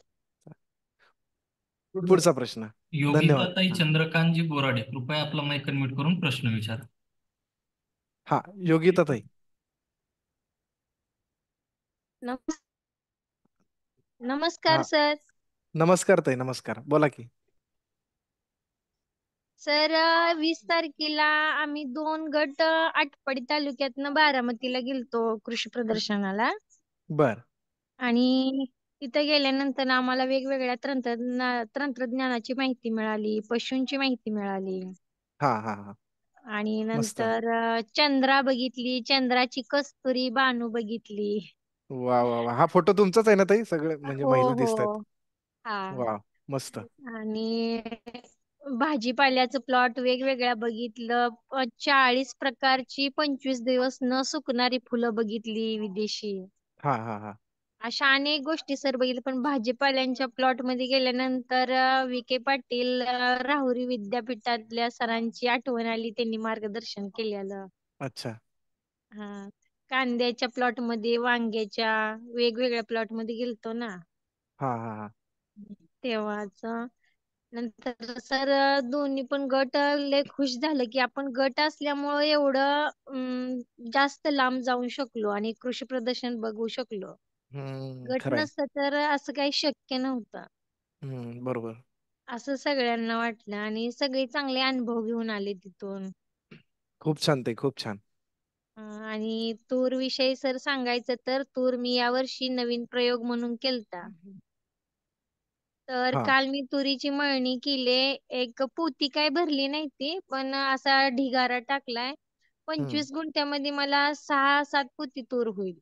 पुढचा प्रश्न. धन्यवाद. योगिताताई चंद्रकांतजी बोराडे कृपया आपला माईक अनम्यूट करून प्रश्न विचारा. हा योगिताताई. नमस्कार हा सर. नमस्कार ताई, नमस्कार, बोला की. सर 20 तारखेला आम्ही 2 गट आटपाडी तालुक्यातनं बारामतीला गेलतो कृषी प्रदर्शनाला. बर. आणि तिथे गेल्यानंतर आम्हाला वेगवेगळ्या तंत्रज्ञानाची माहिती मिळाली, पशूंची माहिती मिळाली. हा हा हा, आणि मस्त. नंतर चंद्रा बघितली, चंद्राची कस्तुरी बानू बघितली. वा वा वा, हा फोटो तुमचाच आहे ना ताई? सगळे म्हणजे हो महिला हो. दिसत आहेत. हा. वा, मस्त. आणि भाजीपाल्याचं प्लॉट वेगवेगळ्या बघितलं. 40 प्रकारची 25 दिवस न सुकणारी फुलं बघितली विदेशी. हा हा हा, अशा अनेक गोष्टी सर बघितल्या. पण भाजीपाल्यांच्या प्लॉट मध्ये गेल्यानंतर विखे पाटील राहुरी विद्यापीठातल्या सरांची आठवण आली. त्यांनी मार्गदर्शन केलेलं. अच्छा. हा, कांद्याच्या प्लॉट मध्ये, वांग्याच्या वेगवेगळ्या प्लॉट मध्ये गेलतो ना हा हा हा, तेव्हाच. नंतर सर दोन्ही पण गट लय खुश झालं की आपण गट असल्यामुळं एवढं जास्त लांब जाऊ शकलो आणि कृषी प्रदर्शन बघू शकलो. गट खरंय. नसतं तर असं काही शक्य नव्हतं. बरोबर. असं सगळ्यांना वाटलं आणि सगळे चांगले अनुभव घेऊन आले तिथून. खूप छान ताई, खूप छान. आणि तूर विषयी सर सांगायचं तर तूर मी यावर्षी नवीन प्रयोग म्हणून केलता. तर हा. काल मी तुरीची मळणी केली. एक पोती काय भरली नाही ती, पण असा ढिगारा टाकलाय. 25 गुंठ्यामध्ये मला 6-7 पोती तूर होईल.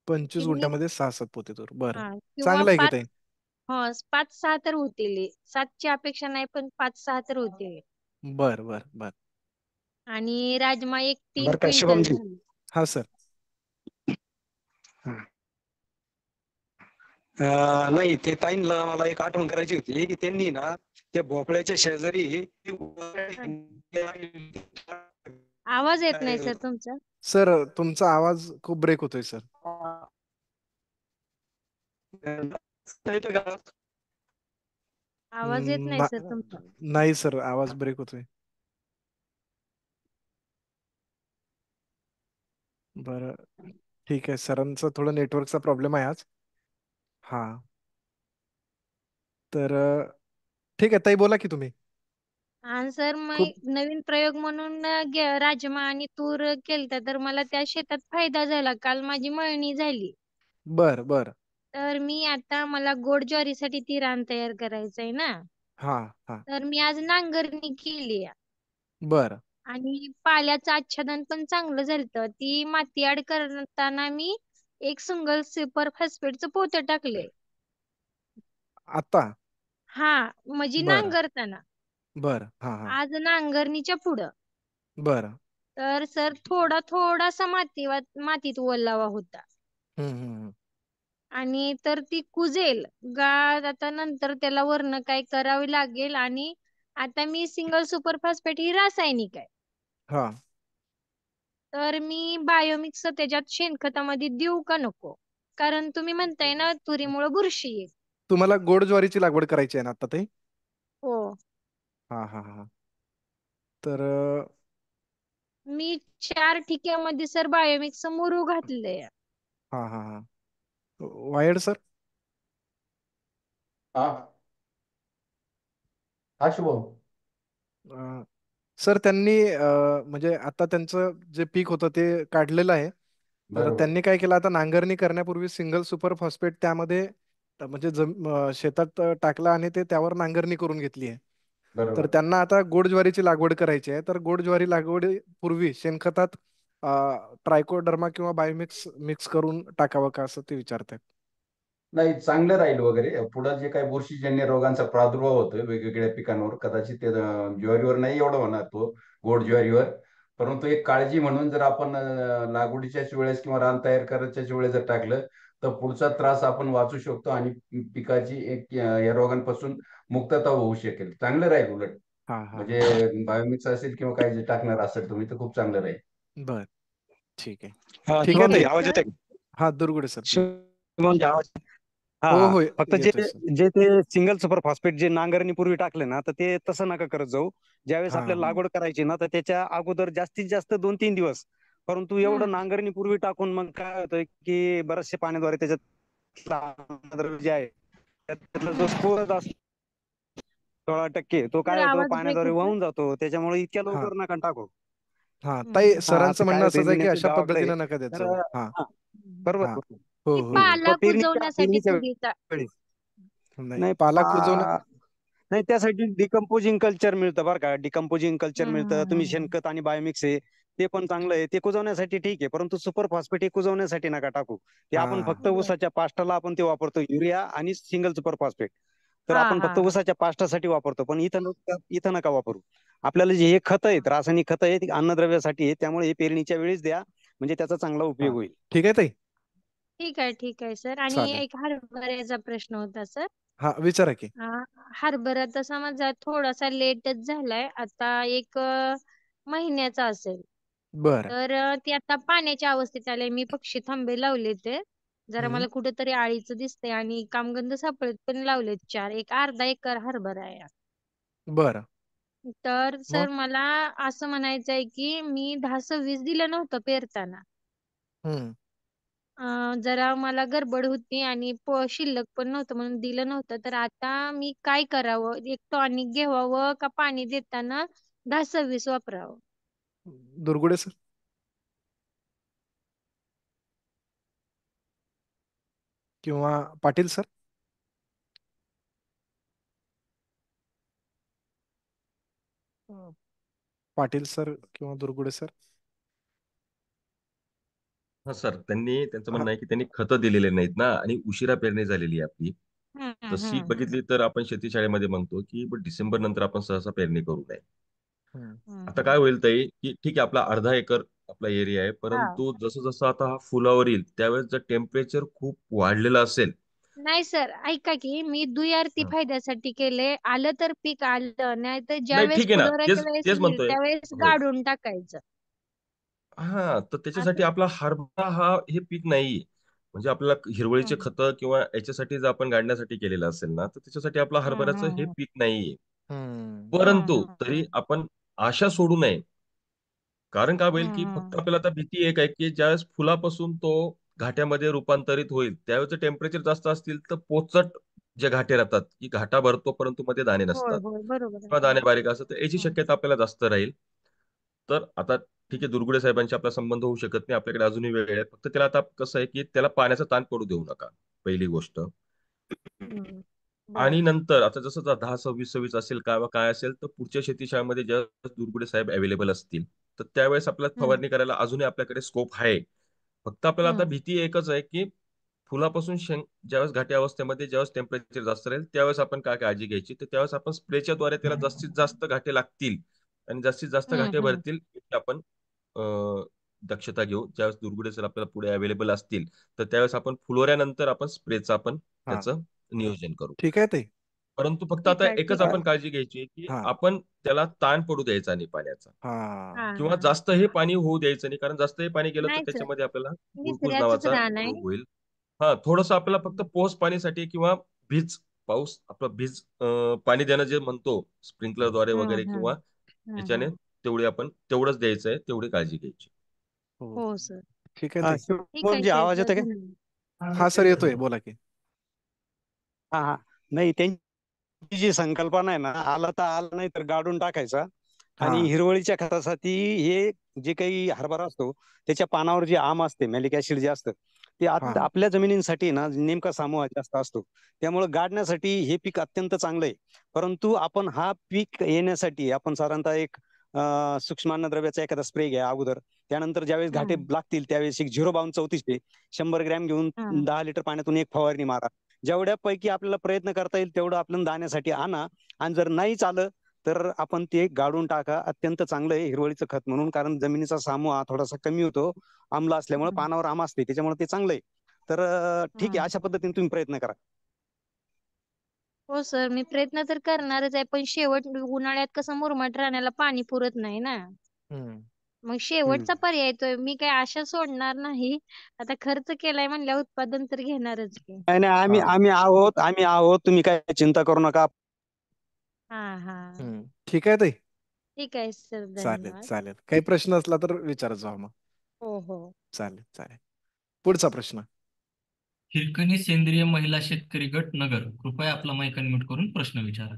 25 किंवा गुंठ्यामध्ये 6-7 पोते तूर. बरं, किंवा चांगलं आहे की 5, ताई. 5-6 तर होतील. 7ची अपेक्षा नाही, पण 5-6 तर होतील. बर बर बर. आणि राजमा एक 3 बरं का क्विंटल शुभमजी? झाली. हा सर. नाही, ते ताईंना मला एक आठवण करायची होती की त्यांनी ना त्या भोपळ्याच्या शेजारी आवाज येत नाही सर तुमचा. सर तुमचा आवाज खूप ब्रेक होतोय सर. आवाज येत नाही सर तुमचा. नाही सर, आवाज ब्रेक होतोय. बरं, ठीक आहे. सरांचं थोडं नेटवर्कचा प्रॉब्लेम आहे आज. हा, तर ठीक आहे ताई, बोला की तुम्ही. आणि सर खूप मग नवीन प्रयोग म्हणून राजमा आणि तूर केलता, तर मला त्या शेतात फायदा झाला. काल माझी मळणी झाली. बर बर. तर मी आता मला गोड ज्वारीसाठी ती रान तयार करायचंय ना, हा हा, तर मी आज नांगरणी केली बर. आणि पाल्याचं आच्छादन पण चांगलं झालं. ती माती ऍड करताना मी एक सिंगल सुपर फॉस्फेटचं पोतं टाकले. आता. हा, म्हणजे बर नांगरताना. बर. हा हा, आज नांगरणीच्या पुढं बर. तर सर थोडासा मातीत ओलावा होता. हम्म हम्म आणि तर ती कुजेल गाळ, आता नंतर त्याला वरनं काय करावे लागेल. आणि आता मी सिंगल सुपर फॉस्फेट ही रासायनिक आहे, हा तर मी बायोमिक्स त्याच्यात शेणखतामध्ये देऊ का नको? कारण तुम्ही म्हणताय ना तुरीमुळे बुरशी येईल. तुम्हाला गोड ज्वारीची लागवड करायची आहे ना आता ते? हो. हा हा हा तर मी 4 ठिक्यामध्ये सर बायोमिक्स मुरू घातलंय. हा हा हा वायड सर. हा हा शुभम. सर त्यांनी म्हणजे आता त्यांचं जे पीक होतं ते काढलेलं आहे, तर बरोबर त्यांनी काय केलं, आता नांगरणी करण्यापूर्वी सिंगल सुपर फॉस्फेट त्यामध्ये म्हणजे शेतात टाकला आणि ते त्यावर नांगरणी करून घेतली आहे. तर बरोबर. त्यांना आता गोड ज्वारीची लागवड करायची आहे, तर गोड ज्वारी लागवडीपूर्वी शेणखतात ट्रायकोडर्मा किंवा बायोमिक्स मिक्स करून टाकावं का असं ते विचारतात. नाही, चांगलं राहील वगैरे. पुढे जे काही बुरशीजन्य रोगांचा प्रादुर्भाव होतोय वेगवेगळ्या पिकांवर, कदाचित ते ज्वारीवर नाही एवढा होणार तो, गोड ज्वारीवर. परंतु एक काळजी म्हणून जर आपण लागवडीच्याच वेळेस किंवा रान तयार करायच्याच वेळेस जर टाकलं तर पुढचा त्रास आपण वाचू शकतो आणि पिकाची एक या रोगांपासून मुक्तता होऊ शकेल. चांगलं राहील उलट. हा हा म्हणजे बायोमिक्स असेल किंवा काही जे टाकणार असेल तुम्ही तर खूप चांगलं राहील. बर, ठीक आहे. हा, ठीक आहे शुभम जी, ताई. आवाज येतोय का? हा दुर्गुडे सर. शुभम जी, आवाज. हो हा, हो फक्त जे येतोय सर. जे ते सिंगल सुपर फॉस्फेट जे नांगरणीपूर्वी टाकले ना, तर ते तसं नका करत जाऊ. ज्यावेळेस हा आपल्याला लागवड करायची ना, तर त्याच्या अगोदर जास्तीत जास्त 2-3 दिवस. परंतु एवढं नांगरणीपूर्वी टाकून मग काय होतंय की बरेचसे पाण्याद्वारे त्याच्यात अन्नद्रव्य जे आहे त्यातला जो स्फोरत असतो 16% तो सर काय होतो, आवाज ब्रेक पाण्याद्वारे होतोय. वाहून जातो. त्याच्यामुळे इतक्या हा लवकर नका टाकू. हा ताई, हा, सरांचं आता काय म्हणणं होतंय, असंच मी आहे की नेमकं अशा गावाकडे आहे. पद्धतीने नका देत तर जाऊ. हा बरोबर हा बरोबर. हो ते हो हो पाला कुजवण्यासाठी पेरणीच्या तुरीचा. वेळी नाही नाही पाला कुजवणं. नाही, त्यासाठी डिकम्पोजिंग कल्चर मिळतं बरं का. डिकम्पोजिंग कल्चर मिळतं. तुम्ही हम्म. शेणखत आणि बायोमिक्स आहे ते पण चांगलं आहे, ते कुजवण्यासाठी ठीक आहे. परंतु सुपर फॉस्फेट हे कुजवण्यासाठी नका टाकू. ते आपण हा फक्त ऊसाच्या पाष्टाला आपण ते वापरतो, युरिया आणि सिंगल सुपर फॉस्फेट. तर हा आपण हा फक्त हा ऊसाच्या पाष्टासाठी वापरतो, पण इथं नका वापरू. आपल्याला जे हे खत आहेत, रासायनिक खत आहेत, अन्नद्रव्यासाठी आहे, त्यामुळे हे पेरणीच्या वेळेस द्या, म्हणजे त्याचा चांगला हा उपयोग होईल. ठीक आहे ताई. ठीक आहे सर. आणि चालेल. एक हरभऱ्याचा प्रश्न होता सर. हा विचारा की. हरभरा तसा माझा थोडासा लेटच झालाय, आता एक महिन्याचा असेल. बरं. तर ते आता पाण्याच्या अवस्थेत आले. मी पक्षी थांबे लावले ते, जरा मला कुठेतरी आळीचं दिसतंय आणि कामगंध सापळत पण लावलेत 4. एक अर्धा एकर हरभरा आहे. बरं. तर मग सर मला असं म्हणायचं आहे की मी 10-26 दिलं नव्हतं पेरताना. हम्म जरा मला गडबड होती आणि शिल्लक पण नव्हतं म्हणून दिलं नव्हतं. तर आता मी काय करावं? एक टॉनिक घ्यावं का पाणी देताना 10-26 वापरावं? दुर्गुडे सर. किंवा पाटील सर. पाटील सर किंवा दुर्गुडे सर. हा सर, त्यांचं हा म्हणणं आहे की त्यांनी खतं दिलेले नाहीत ना आणि उशिरा पेरणी झालेली आहे आपली. तशी हम्म. बघितली तर आपण शेती शाळेमध्ये म्हणतो की डिसेंबर नंतर आपण सहसा पेरणी करू नये. आता काय होईल ताई, की ठीक आहे आपला अर्धा एकर आपला एरिया आहे, हा. परंतु जसं जसं आता हा फुलावर येईल त्यावेळेस जर टेम्परेचर खूप वाढलेलं असेल. नाही सर, ऐका की मी द्विआरती फायद्यासाठी केले. आलं तर पीक आलं, नाही तर नाही ज्यावेळेस ठीक आहे ना, फुलोऱ्याच्या तेच वेळेस तेच येईल म्हणतोय. त्यावेळेस हो. गाडून टाकायचं. हा, तर त्याच्यासाठी असं. आपला हरभरा हा हे पीक नाहीये. म्हणजे आपल्याला हिरवळीचे हम्म. खतं किंवा याच्यासाठी जर आपण गाडण्यासाठी केलेलं असेल ना, तर त्याच्यासाठी आपला हम्म. हरभऱ्याचं हे हम्म. पीक नाहीये. हम्म परंतु हम्म. तरी आपण आशा सोडू नये. कारण काय होईल की फक्त हम्म. आपल्याला आता भीती एक आहे की ज्यावेळेस फुलापासून तो घाट्यामध्ये रूपांतरित होईल त्यावेळेस टेम्परेचर जास्त असतील तर पोचट जे घाटे राहतात की घाटा भरतो परंतु मध्ये दाणे होय नसतात होय बरोबर आहे. किंवा दाणे बारीक असतात, तर याची हम्म. शक्यता आपल्याला जास्त राहील. तर आता ठीक आहे, दुर्गुडे साहेबांशी आपला संबंध होऊ शकत नाही, आपल्याकडे अजूनही वेळ आहे. फक्त त्याला आता कसं आहे की त्याला पाण्याचा ताण पडू देऊ नका, पहिली गोष्ट. हम्म. आणि बर. नंतर आता जसं 10-26-26 असेल काय काय असेल तर पुढच्या शेतीशाळेमध्ये ज्या दुर्गुडे साहेब अवेलेबल असतील तर त्यावेळेस आपल्याला हम्म. फवारणी करायला अजूनही आपल्याकडे स्कोप आहे. फक्त आपल्याला आता हम्म. भीती एकच आहे की फुलापासून ज्यावेळेस घाटी अवस्थेमध्ये ज्यावेळेस टेम्परेचर जास्त राहील त्यावेळेस आपण काय काळजी घ्यायची, तर त्यावेळेस आपण स्प्रेच्या द्वारे त्याला जास्तीत जास्त घाटे लागतील आणि जास्तीत जास्त घाटे हम्म. भरतील इतकी आपण दक्षता घेऊ. ज्यावेळेस दुर्गुडे सर आपल्याला पुढे अवेलेबल असतील तर त्यावेळेस आपण फुलोऱ्यानंतर आपण स्प्रेचं आपण हा त्याचं नियोजन करू. ठीक आहे ते. परंतु फक्त ठीक आता आहे एकच ठीक आहे. आपण काळजी घ्यायची आहे की हा आपण त्याला ताण पडू द्यायचा नाही पाण्याचा, हा हा किंवा हा जास्त हे पाणी होऊ द्यायचं नाही, कारण जास्त हे पाणी गेलं तर नाही सर, त्याच्यामध्ये आपल्याला गुळकूज निचऱ्याचंच नावाचा रान आहे. रोग होईल. हा, थोडंसं आपल्याला फक्त पोहोच पाणीसाठी किंवा भिज पाऊस आपलं भिज पाणी देणं जे म्हणतो स्प्रिंकलरद्वारे हा वगैरे, हा किंवा हा ह्याच्याने हा तेवढी आपण तेवढंच द्यायचं आहे, तेवढी काळजी घ्यायची. हो हो सर. ठीक आहे ते. ठीक आहे शुभमजी आवाज सर, येतो का? धन्यवाद. हा सर येतोय, बोला की. हा हा. नाही, त्यांची जी संकल्पना आहे ना, आला तर आला, नाही तर गाडून टाकायचा. हा आणि हिरवळीच्या खतासाठी हे जे काही हरभरा असतो त्याच्या पानावर जे आम असते, मॅलिक ऍसिड जे असतं ते हा आपल्या जमिनींसाठी ना नेमका समूह जास्त असतो. त्यामुळे गाडण्यासाठी हे पीक अत्यंत चांगलं आहे. परंतु आपण हा पीक येण्यासाठी आपण साधारणतः एक सूक्ष्म अन्नद्रव्याचा एखादा स्प्रे घ्या अगोदर. त्यानंतर ज्यावेळेस घाटे हम्म लागतील त्यावेळेस एक 05234 100 ग्रॅम घेऊन हम्म 10 लिटर पाण्यातून एक फवारणी मारा. जेवढ्यापैकी आपल्याला प्रयत्न करता येईल तेवढं आपल्याला दाण्यासाठी आणा. आणि जर नाहीच आलं तर आपण ते गाडून टाका. अत्यंत चांगलं आहे हिरवळीचं खत म्हणून, कारण जमिनीचा सामू हा थोडासा कमी होतो आम्ल असल्यामुळे, हम्म पानावर आम असते त्याच्यामुळे ते चांगलं आहे. तर ठीक आहे, हम्म. अशा पद्धतीने तुम्ही प्रयत्न करा. हो सर, मी प्रयत्न तर करणारच आहे, पण शेवट उन्हाळ्यात कसं मुरमाड रानाला पाणी पुरत नाही ना. हम्म मग शेवटचा पर्याय तो मी काय आशा सोडणार नाही. आता खर्च केलाय म्हणल्यावर उत्पादन तर घेणारच की. नाही नाही, आम्ही हा आम्ही आहोत, तुम्ही काय चिंता करू नका. हा हा. ठीक आहे ताई. ठीक आहे सर, चालेल धन्यवाद. चालेल, काही प्रश्न असला तर विचारत जावा मग. हो हो. चालेल चालेल. पुढचा प्रश्न. हिरकणी सेंद्रिय महिला शेतकरी गट नगर, कृपया आपला माईक अनम्यूट करून प्रश्न विचारा.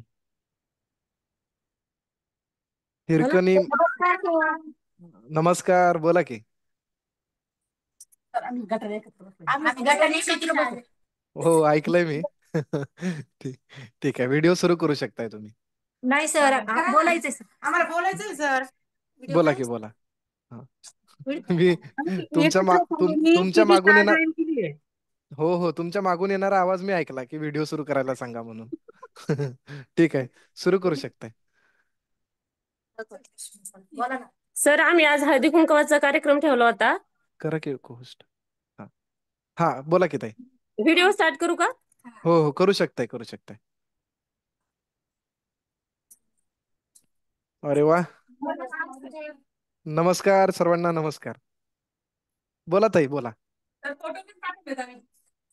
हिरकणी, नमस्कार, बोला की. हो ऐकलंय मी. ठीक ठीक आहे, व्हिडिओ सुरू करू शकताय तुम्ही. नाही सर, बोलायचंय सर, आम्हाला बोलायचंय सर. बोला की बोला. हा. मी तुमच्या मी तुमच्या किती मागून शाळा येणार. जॉईन केली आहे. हो हो, तुमच्या मागून येणारा आवाज मी ऐकला की व्हिडिओ सुरू करायला सांगा म्हणून. ठीक आहे, सुरू करू शकताय. सर, आम्ही आज हळदी कुंकवाचा कार्यक्रम ठेवला होता. करा की होस्ट. हा हा, बोला की ताई. व्हिडिओ स्टार्ट करू का? हो हो, करू शकताय करू शकताय. अरे वा, नमस्कार सर्वांना, नमस्कार. बोला ताई बोला.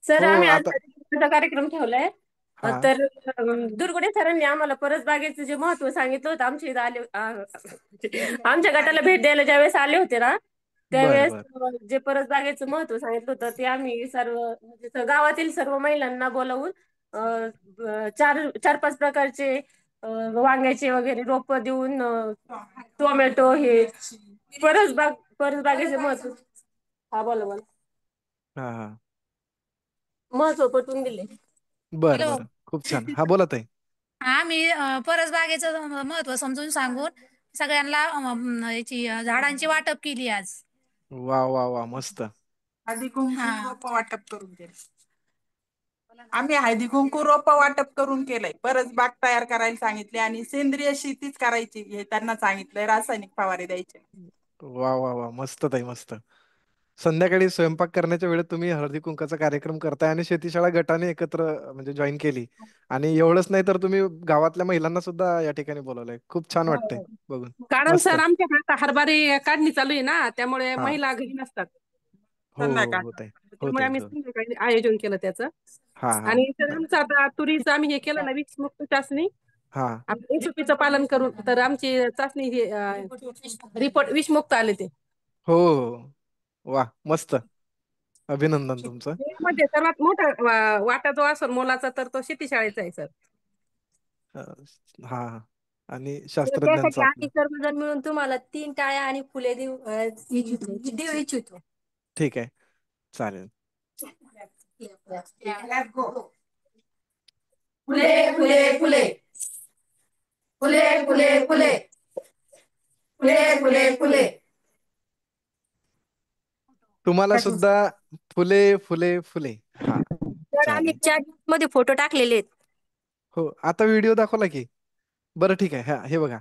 सर, हो आम्ही आज आता. हळदी कुंकवाचा कार्यक्रम ठेवलाय. हा तर दुर्गुडे सरांनी आम्हाला परसबागेचं जे महत्व सांगितलं होतं, आमच्या इथं आले आमच्या गटाला भेट द्यायला ज्यावेळेस आले होते ना, बर त्यावेळेस बर. जे परसबागेचं महत्व सांगितलं होतं ते आम्ही सर्व म्हणजे गावातील सर्व महिलांना बोलावून चार चार पाच प्रकारचे वांग्याचे वगैरे रोप देऊन टोमॅटो हे परसबागेचे महत्व, हा बोला बोला, हा हा, महत्व पटवून दिले. बर हॅलो, बर, खूप छान. हा बोला ताई. आम्ही परसबागेचं महत्व समजून सांगून सगळ्यांना याची झाडांची वाटप केली आज. वा वा वा, मस्त. हळदी कुंकू रोप वाटप करून केले. आम्ही हळदी कुंकू रोप वाटप करून केलंय. परस बाग तयार करायला सांगितले आणि सेंद्रिय शेतीच करायची हे त्यांना सांगितलंय, रासायनिक फवारे द्यायचे. वा वा वा, मस्त ताई मस्त. संध्याकाळी स्वयंपाक करण्याच्या वेळेत तुम्ही हळदी कुंकाचा कार्यक्रम करताय आणि शेतीशाळा गटाने एकत्र म्हणजे जॉईन केली. आणि एवढंच नाही तर तुम्ही गावातल्या महिलांना सुद्धा या ठिकाणी बोलवलंय. खूप छान वाटतंय हो. बघून. कारण मस्त. सर आमच्याकडे आता हरभरे काढणी चालू आहे ना, त्यामुळे हा, महिला घरी नसतात हो हो, संध्याकाळ, होत आहे होत त्यामुळे आहे आम्ही हो. संध्याकाळी आयोजन केलं त्याचं. हा हा आणि सर आमचं आता तुरीचं आम्ही हे केलं ना, विषमुक्त चाचणी हा, SOP पालन करून, तर आमची चाचणी हे रिपोर्ट विषमुक्त आले ते. हो हो, वा मस्त, अभिनंदन तुमचं. मध्ये सर्वात मोठा वाटा जो असेल मोलाचा तर तो शेतीशाळेचा आहे सर. हा हा, आणि तर शास्त्रज्ञांचं त्यासाठी आपलं. आम्ही सर्वजण मिळून तुम्हाला 3 टाळ्या आणि फुले देऊ इच्छितो. ठीक आहे, चालेल. फुले फुले फुले फुले फुले फुले फुले फुले फुले. तुम्हाला सुद्धा फुले फुले फुले. हा, तर आम्ही चालेल. चॅट मध्ये फोटो टाकलेले आहेत. हो, आता व्हिडिओ दाखवला की. बरं ठीक आहे, हा हे बघा,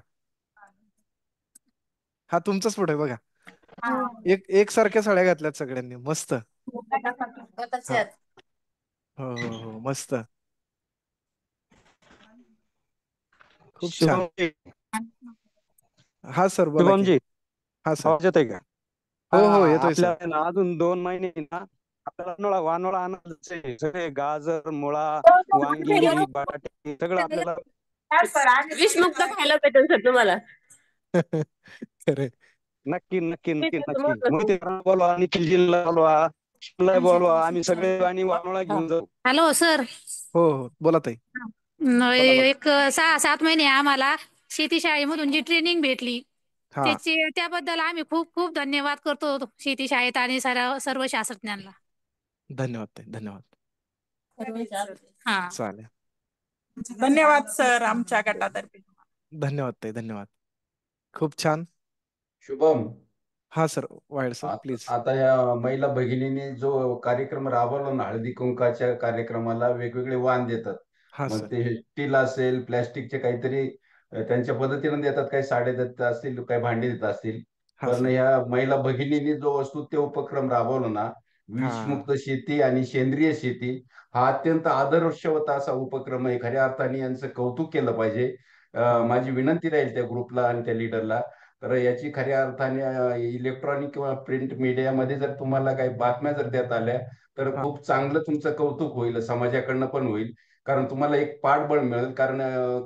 हा तुमचाच फोटो आहे बघा. एकसारख्या साड्या घातल्यात सगळ्यांनी, मस्त. गटाचे आहेत. हो हो हो, मस्त. खूप छान. शुभमजी, हा सर, बोला की. शुभमजी, हा सर. आवाज येतोय का? हो हो, येतोय सर. आपल्याला ना अजून 2 महिने ना आपल्याला वानोळा आणायचं आहे. सगळे गाजर, मुळा, वांगी, बटाटे सगळं आपल्याला विषमुक्त खायला भेटेल सर तुम्हाला. खरे. नक्की नक्की नक्की त्याचं नक्की. महत्त्व मोहिते बोलवा, निखिलजीला बोलवा, बोलवा, आम्ही सगळे आणि वानोळा घेऊन जाऊ. Hello sir. हो हो, बोला ताई. एक 6-7 महिने आम्हाला शेतीशाळेमधून जी ट्रेनिंग भेटली हा, त्याबद्दल आम्ही खूप खूप धन्यवाद करतो शेतीशाळेत आणि सर्व शास्त्रज्ञांना. धन्यवाद ताई, धन्यवाद. हा, चालेल. धन्यवाद सर आमच्या गटातर्फे. धन्यवाद ताई, धन्यवाद. खूप छान. शुभम, हा सर, वायड सर, प्लीज. आता या महिला भगिनीने जो कार्यक्रम राबवला ना, हळदी कुंकाच्या कार्यक्रमाला वेगवेगळे वाण देतात. हा मग सर. ते स्टील असेल, प्लॅस्टिकचे काहीतरी त्यांच्या पद्धतीने देतात, काही साडे देत असतील, काही भांडी देत असतील. हा पण सर. ह्या महिला भगिनीने जो वस्तू उपक्रम राबवला ना, हा विषमुक्त शेती आणि सेंद्रिय शेती, हा अत्यंत आदर्शवत असा उपक्रम आहे. खऱ्या अर्थाने यांचं कौतुक केलं पाहिजे. हा माझी विनंती राहील त्या ग्रुपला आणि त्या लीडरला, तर याची खऱ्या अर्थाने इलेक्ट्रॉनिक किंवा प्रिंट मीडियामध्ये जर तुम्हाला काही बातम्या जर देत आल्या तर हा खूप चांगलं तुमचं कौतुक होईल, समाजाकडनं पण होईल. कारण तुम्हाला एक पाठबळ मिळेल, कारण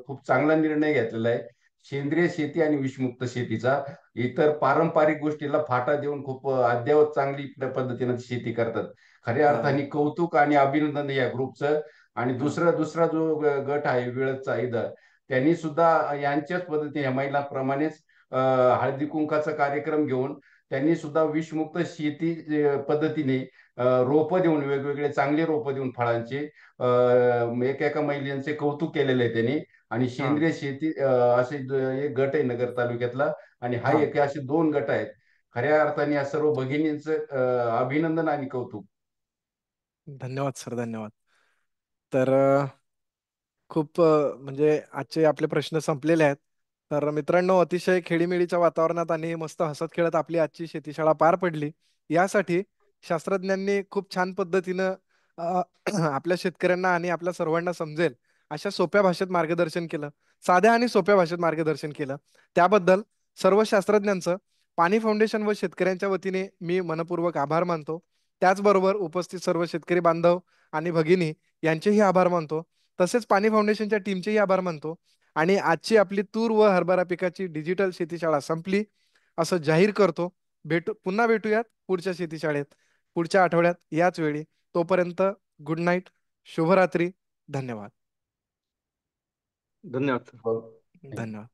खूप चांगला निर्णय घेतलेला आहे सेंद्रिय शेती आणि विषमुक्त शेतीचा. इतर पारंपरिक गोष्टीला फाटा देऊन खूप अद्ययावत चांगली पद्धतीने शेती करतात. खऱ्या हा अर्थाने कौतुक आणि अभिनंदन या ग्रुपचं. आणि हा दुसरा जो गट आहे विळदचा इथं, त्यांनी सुद्धा यांच्याच पद्धतीने महिलांप्रमाणेच हळदी कुंकाचा कार्यक्रम घेऊन त्यांनी सुद्धा विषमुक्त शेती पद्धतीने रोपं देऊन, वेगवेगळे चांगले रोपं देऊन फळांचे एका महिलांचे कौतुक केलेले आहे त्यांनी. आणि हा सेंद्रिय शेती असे एक गट आहे नगर तालुक्यातला, आणि हा हा. एक असे 2 गट आहेत. खऱ्या अर्थाने या सर्व भगिनींचं अभिनंदन आणि कौतुक. धन्यवाद सर, धन्यवाद. तर खूप म्हणजे आजचे आपले प्रश्न संपलेले आहेत. तर मित्रांनो, अतिशय खेळीमेळीच्या वातावरणात आणि मस्त हसत खेळत आपली आजची शेतीशाळा पार पडली. यासाठी शास्त्रज्ञांनी खूप छान पद्धतीनं आपल्या शेतकऱ्यांना आणि आपल्या सर्वांना समजेल अशा सोप्या भाषेत मार्गदर्शन केलं, साध्या आणि सोप्या भाषेत मार्गदर्शन केलं. त्याबद्दल सर्व शास्त्रज्ञांचं पाणी फाउंडेशन व शेतकऱ्यांच्या वतीने मी मनपूर्वक आभार मानतो. त्याचबरोबर उपस्थित सर्व शेतकरी बांधव आणि भगिनी यांचेही आभार मानतो. तसेच पाणी फाउंडेशनच्या टीमचेही आभार मानतो. आणि आजची आपली तूर व हरभरा पिकाची डिजिटल शेतीशाळा संपली असं जाहीर करतो. पुन्हा भेटूयात पुढच्या शेतीशाळेत पुढच्या आठवड्यात याच वेळी. तोपर्यंत गुड नाईट, शुभरात्री, धन्यवाद. धन्यवाद. हो. धन्यवाद.